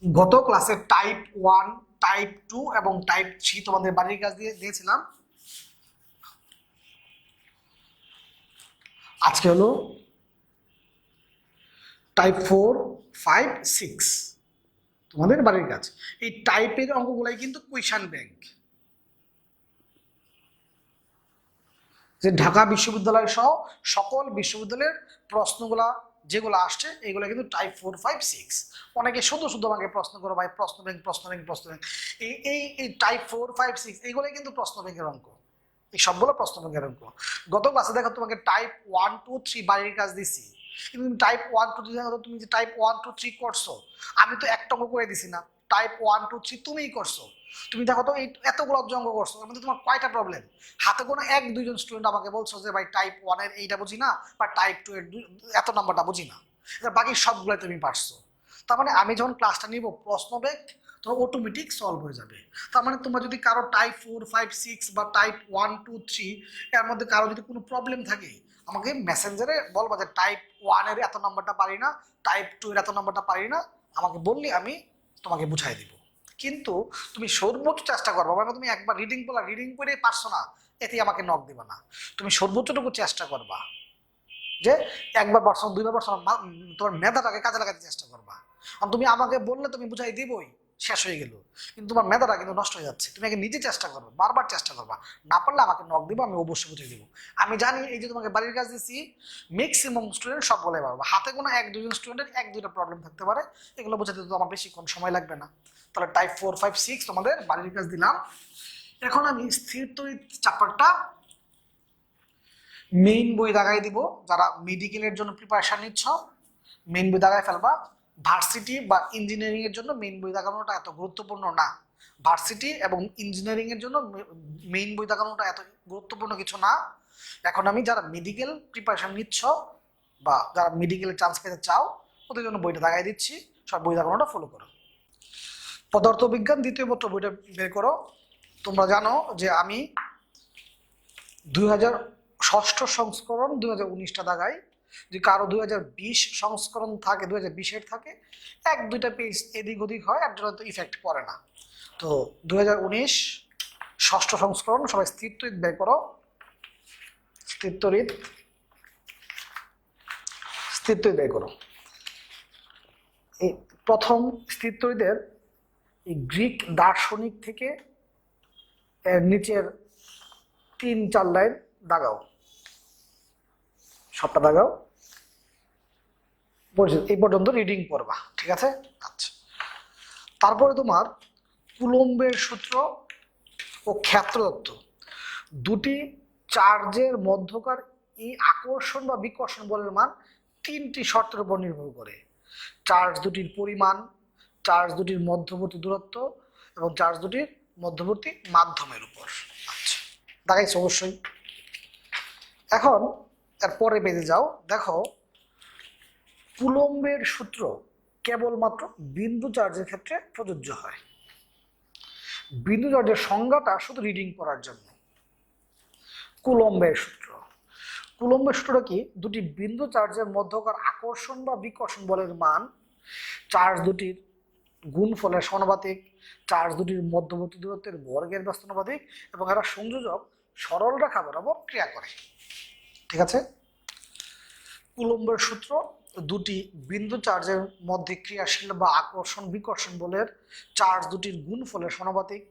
গত ক্লাসে টাইপ 1, টাইপ 2 এবং টাইপ 3 তোমাদের বাড়ির কাজ দিয়েছিলাম। আজকে হলো টাইপ 4, 5, 6 তোমাদের বাড়ির কাজ। এই টাইপের অঙ্কগুলাই কিন্তু কুইশন ব্যাংক, যে ঢাকা বিশ্ববিদ্যালয় সহ সকল বিশ্ববিদ্যালয়ের প্রশ্নগুলা যেগুলো আসছে, এগুলো কিন্তু টাইপ 4, 5, 6। অনেকে শুধু আমাকে প্রশ্ন করো ভাই, প্রশ্ন ব্যাংক। এই টাইপ 4, 5, 6 এইগুলোই কিন্তু প্রশ্ন ব্যাংকের অঙ্ক। এই সবগুলো প্রশ্ন ব্যাংকের অঙ্ক। গত ক্লাসে দেখো তোমাকে টাইপ 1, 2, 3 বাড়ির কাজ দিছি, কিন্তু টাইপ 1, 2, 3 তুমি যে টাইপ 1, 2, 3 করছো, আমি তো একটা অঙ্ক করে দিছি না, টাইপ 1 2 3 তুমিই করছো। তুমি দেখো তো এই এতগুলো অঙ্ক করছো, এর মধ্যে তোমার কয়টা প্রবলেম? হাতে কোনো 1-2 জন স্টুডেন্ট আমাকে বলছো যে ভাই টাইপ 1 এর এইটা বুঝি না, বা টাইপ 2 এর এত নাম্বারটা বুঝি না। বাকি সবগুলো তুমি পারছো। তার মানে আমি যখন ক্লাসটা নিব প্রশ্ন ব্যাংক তোমার অটোমেটিক সলভ হয়ে যাবে। তার মানে তোমরা যদি কারো টাইপ 4 5 6 বা টাইপ 1 2 3 এর মধ্যে কারো যদি কোনো প্রবলেম থাকে, আমাকে মেসেঞ্জারে বলবা যে টাইপ 1 এর এত নাম্বারটা পারি না, টাইপ 2 এর এত নাম্বারটা পারি না, আমাকে বললে আমি তোমাকে বুঝাই দিব। কিন্তু তুমি সর্বোচ্চ চেষ্টা করবা, মানে তুমি একবার রিডিং বলা রিডিং করে পারছো না এতে আমাকে নক দিবা না। তুমি সর্বোচ্চটুকু চেষ্টা করবা যে একবার পারছো, দুইবার পারছো না, তোমার মেধাটাকে কাজে লাগাতে চেষ্টা করবা। আর তুমি আমাকে বললে তুমি বুঝাই দিবই, শেষ হয়ে গেল, কিন্তু তোমার মেধাটা কিন্তু নষ্ট হয়ে যাচ্ছে। তুমি আগে নিজে চেষ্টা করবে, বারবার চেষ্টা করবা, না পারলে আমাকে নক দিবো, আমি অবশ্যই বুঝিয়ে দিব। আমি জানি এই যে তোমাকে বাড়ির কাজ দিচ্ছি ম্যাক্সিমাম স্টুডেন্ট সব বলে পারবো, হাতে কোনো 1-2 জন স্টুডেন্টের 1-2টা প্রবলেম থাকতে পারে, এগুলো বোঝাতে তো আমার বেশিক্ষণ সময় লাগবে না। তাহলে টাইপ 4 5 6 তোমাদের বাড়ির কাজ দিলাম। এখন আমি স্থির তড়িৎ চ্যাপ্টারটা মেইন বই দাগাই দিব। যারা মেডিকেলের জন্য প্রিপারেশন নিচ্ছ মেইন বই দাগায় ফেলবা। ভার্সিটি বা ইঞ্জিনিয়ারিং এর জন্য মেইন বই দাগানোটা এত গুরুত্বপূর্ণ না। ভার্সিটি এবং ইঞ্জিনিয়ারিং এর জন্য মেইন বই দাগানোটা এত গুরুত্বপূর্ণ কিছু না। এখন আমি যারা মেডিকেল প্রিপারেশন নিচ্ছ বা যারা মেডিকেলে চান্স পেতে চাও ওদের জন্য বইটা দাগাই দিচ্ছি, সব বই দাগানোটা ফলো করো। পদার্থবিজ্ঞান দ্বিতীয় পত্র বইটা বের করো। তোমরা জানো যে আমি 2006 সংস্করণ 2019টা দাগাই। যদি কারো 2020 সংস্করণ থাকে, 2020-এর থাকে, 1-2টা পেজ এদিক ওদিক হয়, এর জন্য তো ইফেক্ট পড়ে না। তো 2019 ষষ্ঠ সংস্করণ সবাই স্থির তড়িৎ বের করো। স্থির তড়িৎ বের করো। এই প্রথম স্থির তড়িতের এই গ্রিক দার্শনিক থেকে এর নিচের 3-4 লাইন দাগাও, সবটা দাগাও, এই পর্যন্ত রিডিং করবা, ঠিক আছে? আচ্ছা, তারপরে তোমার কুলম্বের সূত্র ও ক্ষেত্রতত্ত্ব, দুটি চার্জের মধ্যকার এই আকর্ষণ বা বিকর্ষণ বলের মান 3টি শর্তের উপর নির্ভর করে: চার্জ দুটির পরিমাণ, চার্জ দুটির মধ্যবর্তী দূরত্ব এবং চার্জ দুটির মধ্যবর্তী মাধ্যমের উপর। আচ্ছা, দেখাইছো অবশ্যই। এখন এরপরে পেজে যাও, দেখো কুলম্বের সূত্র কেবলমাত্র বিন্দু চার্জের ক্ষেত্রে প্রযোজ্য হয়। বিন্দু চার্জের সংজ্ঞাটা শুধু রিডিং করার জন্য। কুলম্বের সূত্র সূত্রটা কি? দুটি বিন্দু চার্জের মধ্যকার আকর্ষণ বা বিকর্ষণ বলের মান চার্জ দুটির গুণফলের সমানুপাতিক, চার্জ দুটির মধ্যবর্তী দূরত্বের বর্গের ব্যস্তানুপাতিক, এবং এরা সংযোজক সরল রেখা বরাবর ক্রিয়া করে। ঠিক আছে? কুলম্বের সূত্র দুটি বিন্দু চার্জের মধ্যে ক্রিয়াশীল বা আকর্ষণ বিকর্ষণ বলের চার্জ দুটির গুণফলের সমানুপাতিক,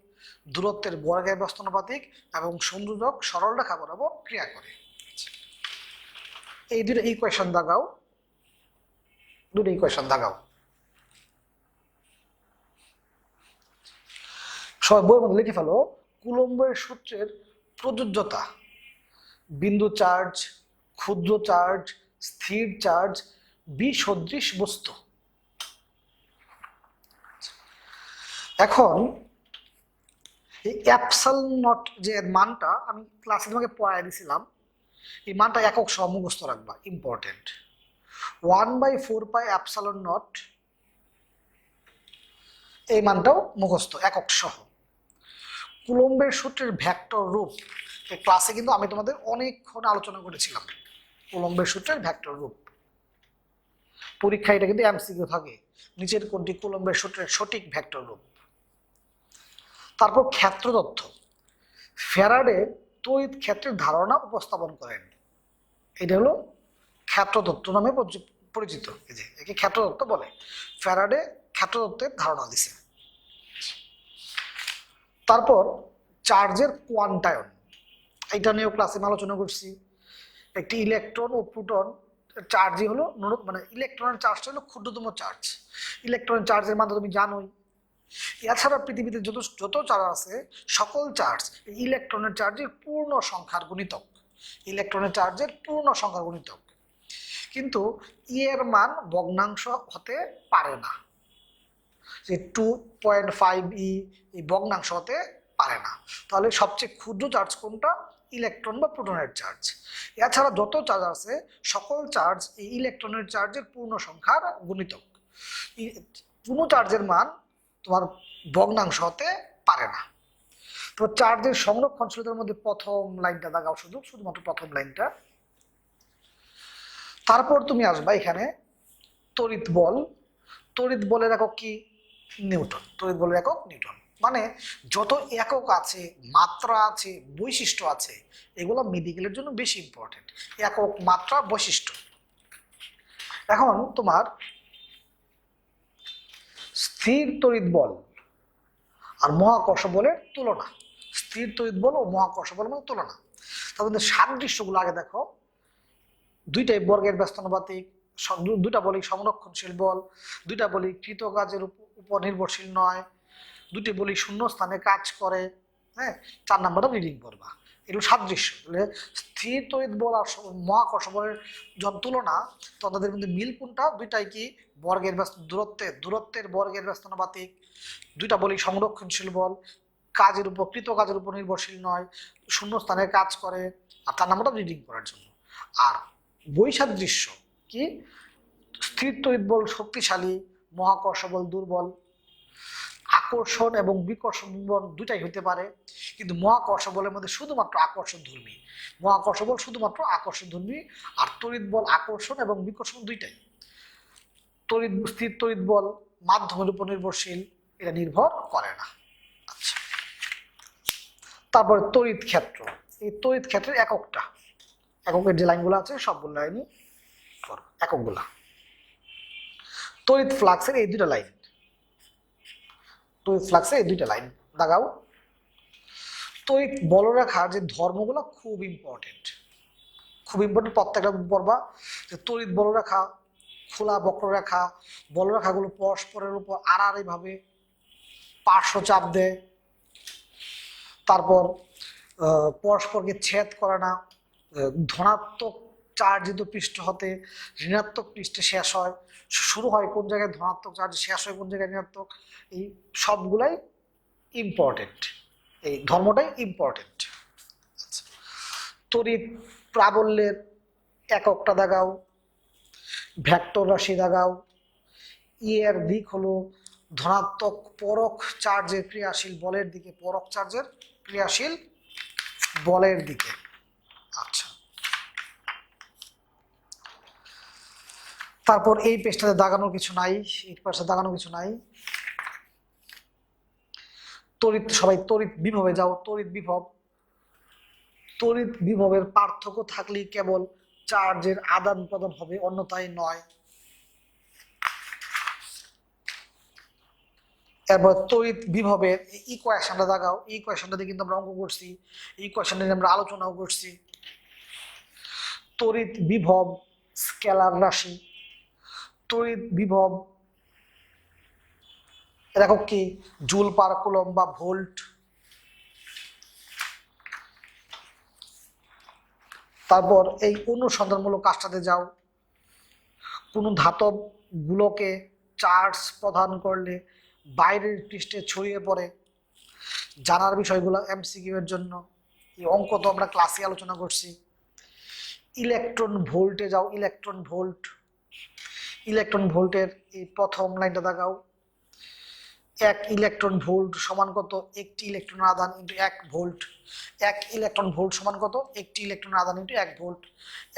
দূরত্বের বর্গের ব্যস্তানুপাতিক এবং সংযোজক সরল রেখা বরাবর ক্রিয়া করে। এই দুটো ইকুয়েশন দাগাও, দুটো ইকুয়েশন দাগাও। সবাই বইয়ের মধ্যে লিখে ফেলো কুলম্বের সূত্রের প্রযোজ্যতা: বিন্দু চার্জ, ক্ষুদ্র চার্জ, স্থির চার্জ, বিসদৃশ বস্তু। এখন এই অ্যাপসাইলন নট যে মানটা আমি ক্লাসে তোমাকে পড়াই দিয়েছিলাম, এই মানটা একক সহ মুখস্থ রাখবা, ইম্পর্টেন্ট। 1/4 পাই অ্যাপসাইলন নট, এই মানটাও মুখস্থ একক সহ। কুলম্বের সূত্রের ভেক্টর রূপ, এই ক্লাসে কিন্তু আমি তোমাদের অনেকক্ষণ আলোচনা করেছিলাম কুলম্বের সূত্রের ভেক্টর রূপ। পরীক্ষায় এটা কিন্তু এমসিকিউ থাকে, নিচের কোনটি কুলম্বের সূত্রের সঠিক ভেক্টর রূপ। তারপর ক্ষেত্র তথ্য, ফ্যারাডে তড়িৎ ক্ষেত্রের ধারণা উপস্থাপন করেন। এটা হলো ক্ষেত্র তত্ত্ব নামে পরিচিত। এই যে একে ক্ষেত্র তত্ত্ব বলে। ফ্যারাডে ক্ষেত্র তত্ত্বের ধারণা দিছে। তারপর চার্জের কোয়ান্টায়ন, এটা নিয়েও ক্লাসে আমি আলোচনা করছি। একটি ইলেকট্রন ও প্রোটন চার্জই হলো মানে ইলেকট্রনের চার্জটা হলো ক্ষুদ্রতম চার্জ। ইলেকট্রনের চার্জের মান তুমি জানোই। এছাড়া পৃথিবীতে যত চার্জ আছে সকল চার্জ ইলেকট্রনের চার্জের পূর্ণ সংখ্যার গুণিতক। ইলেকট্রনের চার্জের পূর্ণ সংখ্যার গুণিতক। কিন্তু ই এর মান ভগ্নাংশ হতে পারে না। যে 2.5 এই ভগ্নাংশ হতে পারে না। তাহলে সবচেয়ে ক্ষুদ্র চার্জ কোনটা? ইলেকট্রন বা প্রোটনের চার্জ। এছাড়া যত চার্জ আছে সকল চার্জ এই ইলেকট্রনের চার্জের পূর্ণ সংখ্যার গুণিতক। পূর্ণ চার্জের মান তোমার ভগ্নাংশ হতে পারে না। তো চার্জের সংরক্ষণশীলতার মধ্যে প্রথম লাইনটা দাগাও, শুধুমাত্র প্রথম লাইনটা। তারপর তুমি আসবা এখানে তড়িৎ বল। তড়িৎ বলের একক কি? নিউটন। তড়িৎ বলের একক নিউটন। মানে যত একক আছে, মাত্রা আছে, বৈশিষ্ট্য আছে, এগুলো মেডিকেলের জন্য বেশি ইম্পর্টেন্ট। একক, মাত্রা, বৈশিষ্ট্য। এখন তোমার স্থির তড়িৎ বল আর মহাকর্ষ বলের তুলনা। স্থির তড়িৎ বল ও মহাকর্ষ বলের মধ্যে তুলনা। তাদের সাদৃশ্যগুলো আগে দেখো। দুইটাই বর্গের ব্যস্তানুপাতিক, দুইটা বলি সংরক্ষণশীল বল, দুইটা বলি কৃতকাজের উপর নির্ভরশীল নয়, দুটি বলি শূন্য স্থানে কাজ করে। হ্যাঁ, 4 নাম্বারটা রিডিং করবা। এগুলো সাদৃশ্য। স্থির তড়িৎ বল আর মহাকর্ষ বলের যখন তুলনা, তো তাদের মধ্যে মিল কোনটা? দুইটাই কি বর্গের দূরত্বের বর্গের ব্যস্তানুপাতিক, দুইটা বলি সংরক্ষণশীল বল, কাজের উপর কৃতকাজের উপর নির্ভরশীল নয়, শূন্য স্থানে কাজ করে। আর 4 নাম্বারটা রিডিং করার জন্য। আর বৈসাদৃশ্য কি? স্থির তড়িৎ বল শক্তিশালী, মহাকর্ষ বল দুর্বল। আকর্ষণ এবং বিকর্ষণ বল দুটাই হতে পারে, কিন্তু মহাকর্ষ বলের মধ্যে শুধুমাত্র আকর্ষণ ধর্মী। মহাকর্ষ বল শুধুমাত্র আকর্ষণ ধর্মী, আর তড়িৎ বল আকর্ষণ এবং বিকর্ষণ দুইটাই। স্থির তড়িৎ বল মাধ্যমের উপর নির্ভরশীল, এটা নির্ভর করে না। আচ্ছা, তারপরে তড়িৎ ক্ষেত্র। এই তড়িৎ ক্ষেত্রের এককটা, এককের যে লাইনগুলো আছে সবগুলো লাইনই এককগুলা। তড়িৎ ফ্লাক্সের এই দুটা লাইন, তড়িৎ ফ্লাক্সের এই দুইটা লাইন দাগাও। তড়িৎ বলরেখার যে ধর্মগুলো খুব ইম্পর্টেন্ট, খুব ইম্পর্টেন্ট। প্রত্যেকটা পড়বা যে তড়িৎ বলরেখা, খোলা বক্ররেখা, বলরেখাগুলো পরস্পরের উপর আড়াআড়ি ভাবে পার্শ্ব চাপ দেয়। তারপর পরস্পরকে ছেদ করে না। ধনাত্মক চার্জিত পৃষ্ঠ হতে ঋণাত্মক পৃষ্ঠে শেষ হয়। শুরু হয় কোন জায়গায় ধনাত্মক চার্জ, শেষ হয় কোন জায়গায় ঋণাত্মক। এই সবগুলাই ইম্পর্টেন্ট, এই ধর্মটাই ইম্পর্টেন্ট। তড়িৎ প্রাবল্যের এককটা দাগাও, ভেক্টর রাশি দাগাও। ই এর দিক হলো ধনাত্মক পরক চার্জের ক্রিয়াশীল বলের দিকে, পরক চার্জের ক্রিয়াশীল বলের দিকে। আচ্ছা, তারপর এই পেজটাতে দাগানোর কিছু নাই, এই পাশে দাগানোর কিছু নাই। তড়িৎ, সবাই তড়িৎ বিভবে যাও। তড়িৎ বিভব, তড়িৎ বিভবের পার্থক্য থাকলেই কেবল চার্জের আদান প্রদান হবে, অন্যথায় নয়। এরপর তড়িৎ বিভবের ইকুয়েশনটা দাগাও। এই ইকুয়েশনটা দিয়ে কিন্তু আমরা অঙ্ক করছি, এই ইকুয়েশনটা নিয়ে আমরা আলোচনাও করছি। তড়িৎ বিভব স্কেলার রাশি। তড়িৎ বিভব এরকম কি? জুল পার কুলম বা ভোল্ট। তারপর এই অনুসন্ধানমূলক কাজটাতে যাও। কোনো ধাতব গুলোকে চার্জ প্রদান করলে বাইরের পৃষ্ঠে ছড়িয়ে পড়ে। জানার বিষয়গুলো এমসিকিউ এর জন্য। এই অঙ্ক তো আমরা ক্লাসে আলোচনা করছি। ইলেকট্রন ভোল্টে যাও। ইলেকট্রন ভোল্ট, ইলেকট্রন ভোল্টের এই প্রথম লাইনটা দাগাও। 1 ইলেকট্রন ভোল্ট সমান কত? একটি ইলেকট্রনের আধান ইন্টু 1 ভোল্ট। 1 ইলেকট্রন ভোল্ট সমান কত? একটি ইলেকট্রনের আধান ইন্টু 1 ভোল্ট।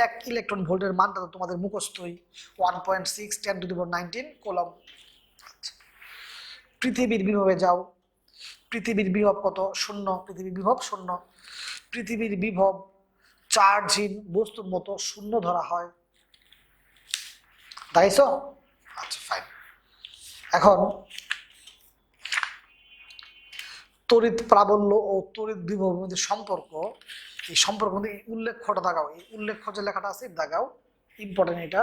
1 ইলেকট্রন ভোল্টের মানটা তো তোমাদের মুখস্থই, 1.6 10⁻19 কুলম। পৃথিবীর বিভবে যাও। পৃথিবীর বিভব কত? 0। পৃথিবীর বিভব 0। পৃথিবীর বিভব চার্জহীন বস্তুর মতো 0 ধরা হয়। তাইছো? আচ্ছা, ফাইন। এখন তড়িৎ প্রাবল্য ও তড়িৎ বিভবের মধ্যে সম্পর্ক, এই সম্পর্ক মধ্যে উল্লেখ্যটা দাগাও। এই উল্লেখ্য যে লেখাটা আছে দাগাও, ইম্পর্টেন্ট এটা।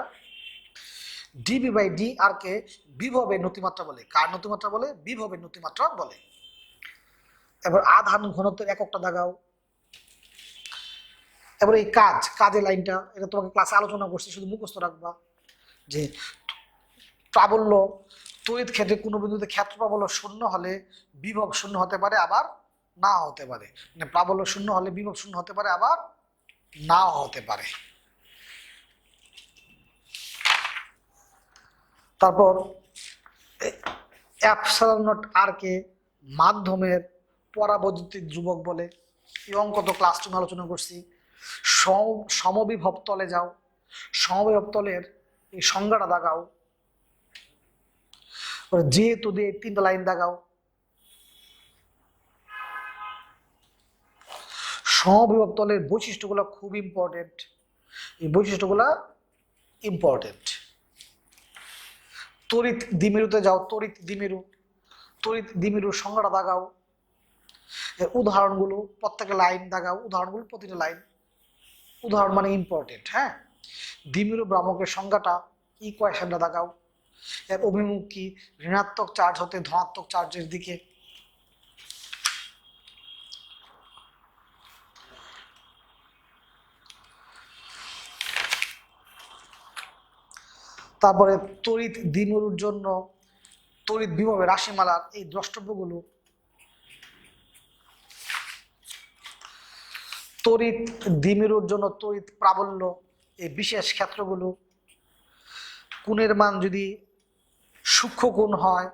ডিবি বাই ডি আর কে বিভবের নতিমাত্রা বলে। কার নতিমাত্রা বলে? বিভবের নতিমাত্রা বলে। এবার আধান ঘনত্বের এককটা দাগাও। এবার এই কাজের লাইনটা, এটা তোমাকে ক্লাসে আলোচনা করছি, শুধু মুখস্থ রাখবা যে প্রাবল্য তড়িৎ ক্ষেত্রে কোনো বিন্দুতে ক্ষেত্র প্রাবল্য শূন্য হলে বিভব শূন্য হতে পারে, আবার না হতে পারে। মানে প্রাবল্য শূন্য হলে বিভব শূন্য হতে পারে, আবার নাও হতে পারে। তারপর এপসাইলন নট আর কে মাধ্যমের পরাবৈদ্যুতিক ধ্রুবক বলে। এই অঙ্ক তো ক্লাস 2 আলোচনা করছি। সমবিভব তলে যাও, সমবিভব তলের এই সংজ্ঞাটা দাগাও, যেহেতু দিয়ে 3টা লাইন দাগাও। সমবিভব তলের বৈশিষ্ট্যগুলো খুব ইম্পর্টেন্ট, এই বৈশিষ্ট্যগুলা ইম্পর্টেন্ট। তড়িৎ দ্বিমেরুতে যাও, তড়িৎ দ্বিমেরু, তড়িৎ দ্বিমেরুর সংজ্ঞাটা দাগাও, এর উদাহরণগুলো প্রত্যেকটা লাইন দাগাও, উদাহরণগুলো প্রতিটা লাইন। উদাহরণ মানে ইম্পর্টেন্ট। হ্যাঁ, দ্বিমেরু ভ্রামকের সংজ্ঞাটা ইকুয়েশনটা দাগাও, এর অভিমুখ কি ঋণাত্মক চার্জ হতে ধনাত্মক চার্জের দিকে। তারপরে তড়িৎ দ্বিমেরুর জন্য তড়িৎ বিভবের রাশিমালার এই দ্রষ্টব্যগুলো, তড়িৎ দ্বিমেরুর জন্য তড়িৎ প্রাবল্য এই বিশেষ ক্ষেত্রগুলো, কোণের মান যদি সূক্ষ্ম কোণ হয়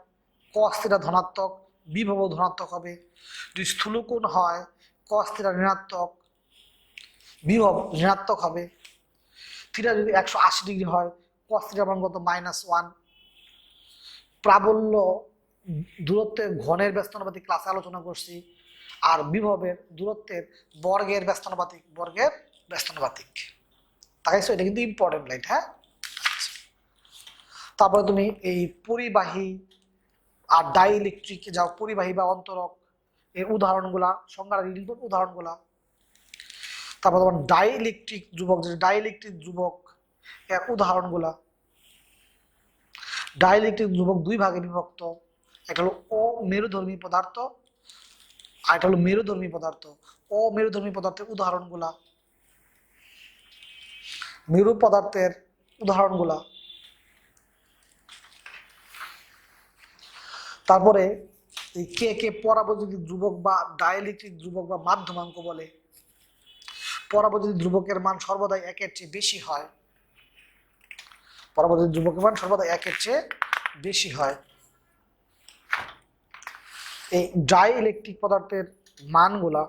cos θ ধনাত্মক, বিভব ধনাত্মক হবে। যদি স্থূল কোণ হয় cos θ ঋণাত্মক, বিভব ঋণাত্মক হবে। থিটা যদি 180 ডিগ্রি হয় cos θ মান কত -1। প্রাবল্য দূরত্বের ঘনের ব্যস্তানুপাতিক ক্লাসে আলোচনা করছি, আর বিভবের দূরত্বের বর্গের ব্যস্তানুপাতিক, বর্গের ব্যস্তানুপাতিক। তাইছো, এটা কিন্তু ইম্পর্টেন্ট লাইন। হ্যাঁ, তারপরে তুমি এই পরিবাহী আর ডাইইলেকট্রিকে যাও, পরিবাহী বা অন্তরক এর উদাহরণগুলা, সংজ্ঞা রিডিং করো উদাহরণগুলা। তারপর তোমার ডাইইলেকট্রিক ধ্রুবক, যে ডাইইলেকট্রিক ধ্রুবক এর উদাহরণগুলা। ডাইইলেকট্রিক ধ্রুবক দুই ভাগে বিভক্ত, একটা হলো অমেরুধর্মী পদার্থ আর একটা হলো মেরুধর্মী পদার্থ। অমেরুধর্মী পদার্থের উদাহরণগুলা, মেরু পদার্থের উদাহরণগুলা। তারপরে এই কে পরাবৈদ্যুতিক ধ্রুবক বা ডাইইলেকট্রিক ধ্রুবক বা মাধ্যমাঙ্ক বলে। পরাবৈদ্যুতিক ধ্রুবকের মান সর্বদাই 1-এর চেয়ে বেশি হয়, পরাবৈদ্যুতিক ধ্রুবকের মান সর্বদা 1-এর চেয়ে বেশি হয়। এই ডাইইলেকট্রিক পদার্থের মানগুলা,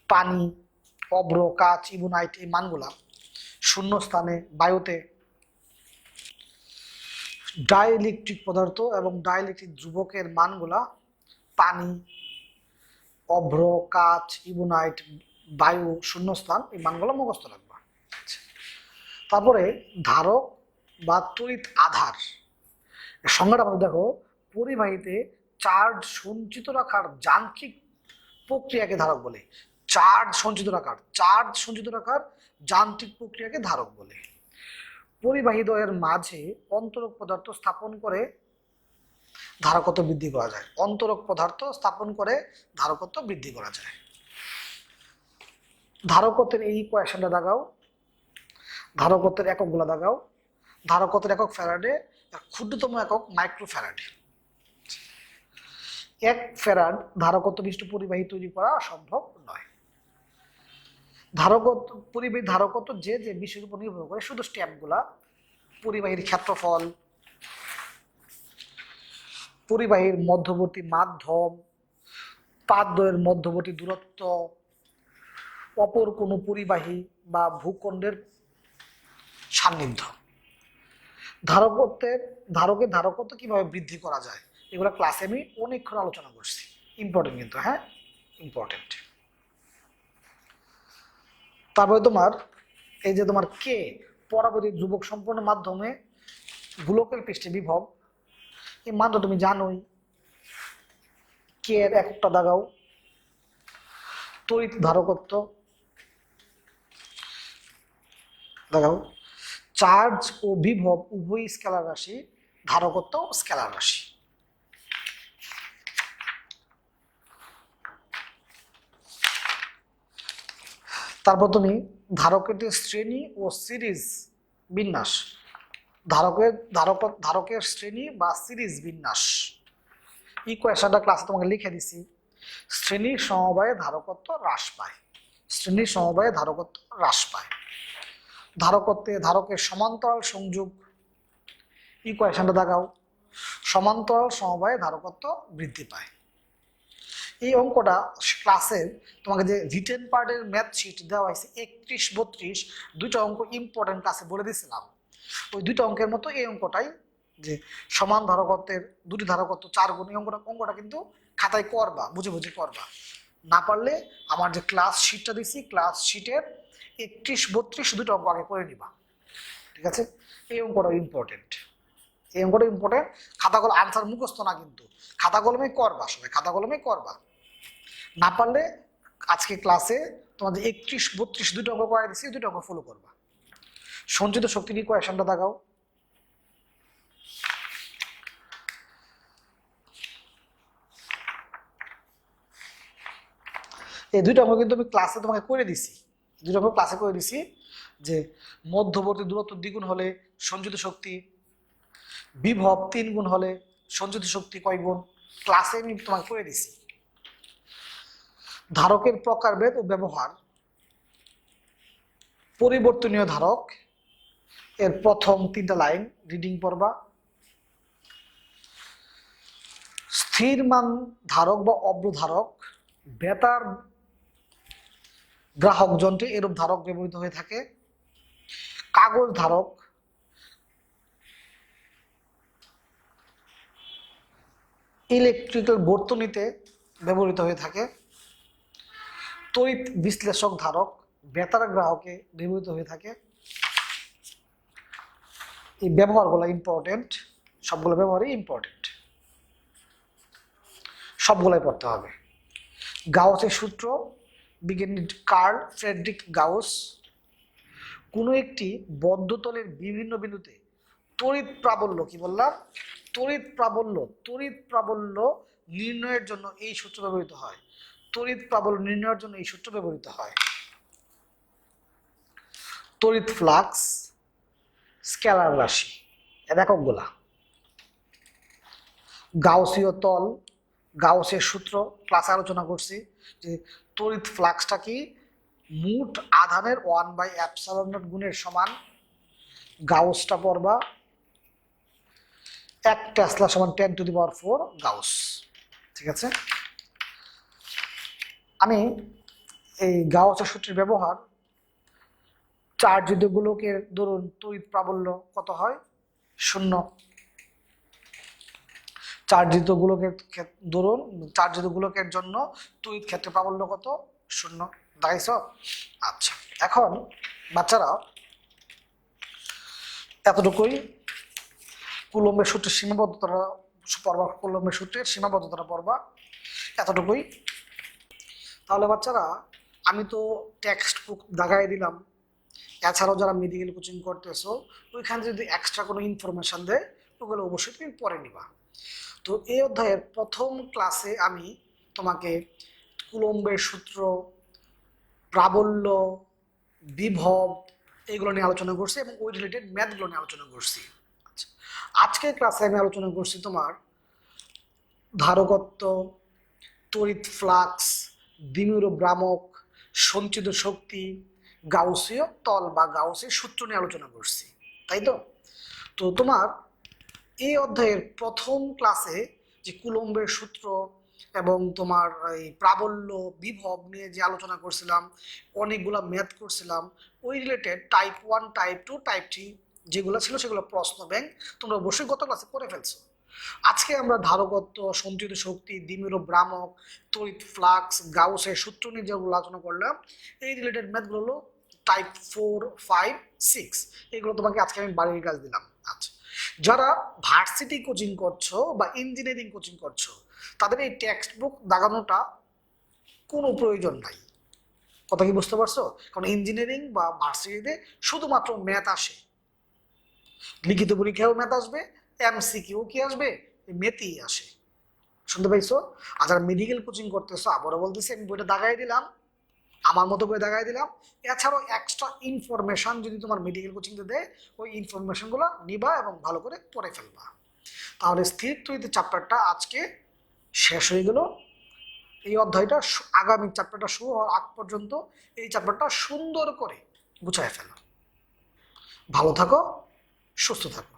পানি, অভ্র, কাচ, ইবুনাইট, এই মানগুলা শূন্য স্থানে বায়ুতে। ডাইইলেকট্রিক পদার্থ এবং ডাইইলেকট্রিক ধ্রুবকের মানগুলা পানি, অভ্র, কাচ, ইবুনাইট, বায়ু, শূন্যস্থান, এই মানগুলো মুখস্থ রাখবা। তারপরে ধারক বা তড়িৎ আধার সংজ্ঞাটা আমাদের দেখো, পরিবাহীতে চার্জ সঞ্চিত রাখার যান্ত্রিক প্রক্রিয়াকে ধারক বলে। চার্জ সঞ্চিত রাখার যান্ত্রিক প্রক্রিয়াকে ধারক বলে। পরিবাহী দ্বয়ের মাঝে অন্তরক পদার্থ স্থাপন করে ধারকত্ব বৃদ্ধি করা যায়, অন্তরক পদার্থ স্থাপন করে ধারকত্ব বৃদ্ধি করা যায়। ধারকত্বের এই ইকুয়েশনটা দাগাও, ধারকত্বের এককগুলো দাগাও। ধারকত্বের একক ফ্যারাডে, ক্ষুদ্রতম একক মাইক্রো ফ্যারাডে। 1 ফ্যারাড ধারকত্ব বিশিষ্ট পরিবাহী তৈরি করা সম্ভব নয়। পরিবাহী ধারকত্ব যে যে বিষয়ের উপর নির্ভর করে, শুধু স্টেপগুলা: পরিবাহীর ক্ষেত্রফল, পরিবাহীর মধ্যবর্তী মাধ্যম, পাতদ্বয়ের মধ্যবর্তী দূরত্ব, অপর কোনো পরিবাহী বা ভূখণ্ডের সান্নিধ্য। ধারকের ধারকত্ব কিভাবে বৃদ্ধি করা যায়, এগুলো ক্লাসে আমি অনেকক্ষণ আলোচনা করছি। ইম্পর্টেন্ট কিন্তু, হ্যাঁ ইম্পর্টেন্ট। তারপরে তোমার এই যে তোমার কে পরাবৈদ্যুতিক ধ্রুবক সম্পন্ন মাধ্যমে গোলকের পৃষ্ঠে বিভব, এই মানটা তুমি জানোই। কে এর এককটা দাগাও। তড়িৎ ধারকত্ব দাগাও। চার্জ ও বিভব উভয়ই স্কেলার রাশি, ধারকত্ব স্কেলার রাশি। তারপর তুমি ধারকের শ্রেণী ও সিরিজ বিন্যাস ধারকের শ্রেণী বা সিরিজ বিন্যাস। ইকুয়েশনটা ক্লাসে তোমাকে লিখে দিছি। শ্রেণীর সমবায়ে ধারকত্ব হ্রাস পায়। শ্রেণীর সমবায়ে ধারকত্ব হ্রাস পায়। ধারকের সমান্তরাল সংযোগ। ইকুয়েশনটা দেখাও। সমান্তরাল সমবায়ে ধারকত্ব বৃদ্ধি পায়। এই অঙ্কটা ক্লাসের তোমাকে যে রিটেন পার্টের ম্যাথ শিট দেওয়া হয়েছে 31-32, দুইটা অঙ্ক ইম্পর্টেন্ট ক্লাসে বলে দিয়েছিলাম। ওই দুইটা অঙ্কের মতো এই অঙ্কটাই, যে সমান ধারকত্বের দুটি ধারকত্ব 4 গুণ, এই অঙ্কটা কিন্তু খাতায় করবা, বুঝে বুঝে করবা। না পারলে আমার যে ক্লাস শিটটা দিছি, ক্লাস শিটের 31-32 দুটো অঙ্ক আগে করে নিবা, ঠিক আছে? এই অঙ্কটা ইম্পর্টেন্ট, এই অঙ্কটা ইম্পর্টেন্ট। খাতা কলম আনসার মুখস্থ না, কিন্তু খাতা কলমে করবা, সবাই খাতা কলমে করবা। না পারলে আজকে ক্লাসে তোমাদের 31-32 দুটো অঙ্ক করে দিচ্ছি, দুটো অঙ্ক ফলো করবা। সঞ্চিত শক্তির ইকুয়েশনটা দেখাও। এই দুইটা অঙ্ক কিন্তু আমি ক্লাসে তোমাকে করে দিছি, দুটো অঙ্ক ক্লাসে করে দিছি। যে মধ্যবর্তী দূরত্ব দ্বিগুণ হলে সঞ্চিত শক্তি, বিভব 3 গুণ হলে সঞ্চিত শক্তি কয় গুণ, ক্লাসে আমি তোমাকে করে দিছি। ধারকের প্রকারভেদ ও ব্যবহার। পরিবর্তনীয় ধারক এর প্রথম 3টা লাইন রিডিং পড়বা। স্থির মান ধারক বা অব্রধারক বেতার গ্রাহক যন্ত্রে এরূপ ধারক ব্যবহৃত হয়ে থাকে। কাগজ ধারক ইলেকট্রিক্যাল বর্তনীতে ব্যবহৃত হয়ে থাকে। তড়িৎ বিশ্লেষক ধারক বেতার গ্রাহকে ব্যবহৃত হয়ে থাকে। এই ব্যবহারগুলো ইম্পর্টেন্ট, সবগুলো ব্যবহারই ইম্পর্টেন্ট, সবগুলাই পড়তে হবে। গাউসের সূত্র, বিজ্ঞানী কার্ল ফ্রেডরিক গাউস। কোনো একটি বদ্ধতলের বিভিন্ন বিন্দুতে তড়িৎ প্রাবল্য, কি বললাম? তড়িৎ প্রাবল্য নির্ণয়ের জন্য এই সূত্র ব্যবহৃত হয়। তড়িৎ প্রাবল্য নির্ণয়ের জন্য এই সূত্র ব্যবহৃত হয়। তড়িৎ ফ্লাক্স স্কেলার রাশি, এর এককগুলা। গাউসীয় তল, গাউসের সূত্র ক্লাসে আলোচনা করছি যে তড়িৎ ফ্লাক্সটা কি মোট আধানের 1/ε0 গুণের সমান। গাউসটা পড়বা 1 টেসলা সমান 10⁴ গাউস, ঠিক আছে? আমি এই গাউসের সূত্রের ব্যবহার, চার্জিত গোলকের দরুন তড়িৎ প্রাবল্য কত হয়? 0। চার্জিত গোলকের জন্য তড়িৎ ক্ষেত্রে প্রাবল্য কত? 0। দেখাইছ? আচ্ছা, এখন বাচ্চারা এতটুকুই। কুলম্বের সূত্রের সীমাবদ্ধতা পড়বা, কুলম্বের সূত্রের সীমাবদ্ধতা পড়বা, এতটুকুই। তাহলে বাচ্চারা আমি তো টেক্সট বুক দেখাই দিলাম, এছাড়াও যারা মেডিকেল কোচিং করতেছো ওইখানে যদি এক্সট্রা কোনো ইনফরমেশন দেয় ওগুলো অবশ্যই তুমি পড়ে নিবা। তো এই অধ্যায়ের প্রথম ক্লাসে আমি তোমাকে কুলম্বের সূত্র, প্রাবল্য, বিভব এইগুলো নিয়ে আলোচনা করছি এবং ওই রিলেটেড ম্যাথগুলো নিয়ে আলোচনা করছি। আজকের ক্লাসে আমি আলোচনা করছি তোমার ধারকত্ব, তড়িৎ ফ্লাক্স, দ্বিমেরু ভ্রামক, সঞ্চিত শক্তি, গাউসীয় তল বা গাউসের সূত্র নিয়ে আলোচনা করছি, তাই তো? তো তোমার এই অধ্যায়ের প্রথম ক্লাসে যে কুলম্বের সূত্র এবং তোমার এই প্রাবল্য, বিভব নিয়ে যে আলোচনা করছিলাম, অনেকগুলা ম্যাথ করছিলাম, ওই রিলেটেড টাইপ 1, টাইপ 2, টাইপ 3 যেগুলো ছিল সেগুলো প্রশ্ন ব্যাংক তোমরা অবশ্যই গত ক্লাসে করে ফেলছো। আজকে আমরা ধারকত্ব, সঞ্চিত শক্তি, দ্বিমেরু ভ্রামক, তড়িৎ ফ্লাক্স, গাউসের সূত্র নিয়ে যেগুলো আলোচনা করলাম, এই রিলেটেড ম্যাথগুলো হলো টাইপ 4, 5, 6। এগুলো তোমাকে আজকে আমি বাড়ির কাজ দিলাম। আচ্ছা, যারা ভার্সিটি কোচিং করছো বা ইঞ্জিনিয়ারিং কোচিং করছো তাদের এই টেক্সট বুক দাগানোটা কোনো প্রয়োজন নাই। কথা কি বুঝতে পারছো? কারণ ইঞ্জিনিয়ারিং বা ভার্সিটিতে শুধুমাত্র ম্যাথ আসে, লিখিত পরীক্ষাও ম্যাথ আসবে, এমসিকিউ কি আসবে? ম্যাথই আসে। শুনতে পাইছো? আর যারা মেডিকেল কোচিং করতেছো আবারও বলতেছি, আমি বইটা দাগাই দিলাম, আমার মতো করে দেখাই দিলাম। এছাড়াও এক্সট্রা ইনফরমেশন যদি তোমার মেডিকেল কোচিংতে দেয়, ওই ইনফরমেশনগুলো নিবা এবং ভালো করে পড়ে ফেলবা। তাহলে স্থির তৈরিতে চ্যাপ্টারটা আজকে শেষ হয়ে গেল। এই অধ্যায়টা আগামী চ্যাপ্টারটা শুরু হওয়ার আগ পর্যন্ত এই চ্যাপ্টারটা সুন্দর করে গুছায় ফেলো। ভালো থাকো, সুস্থ থাকো।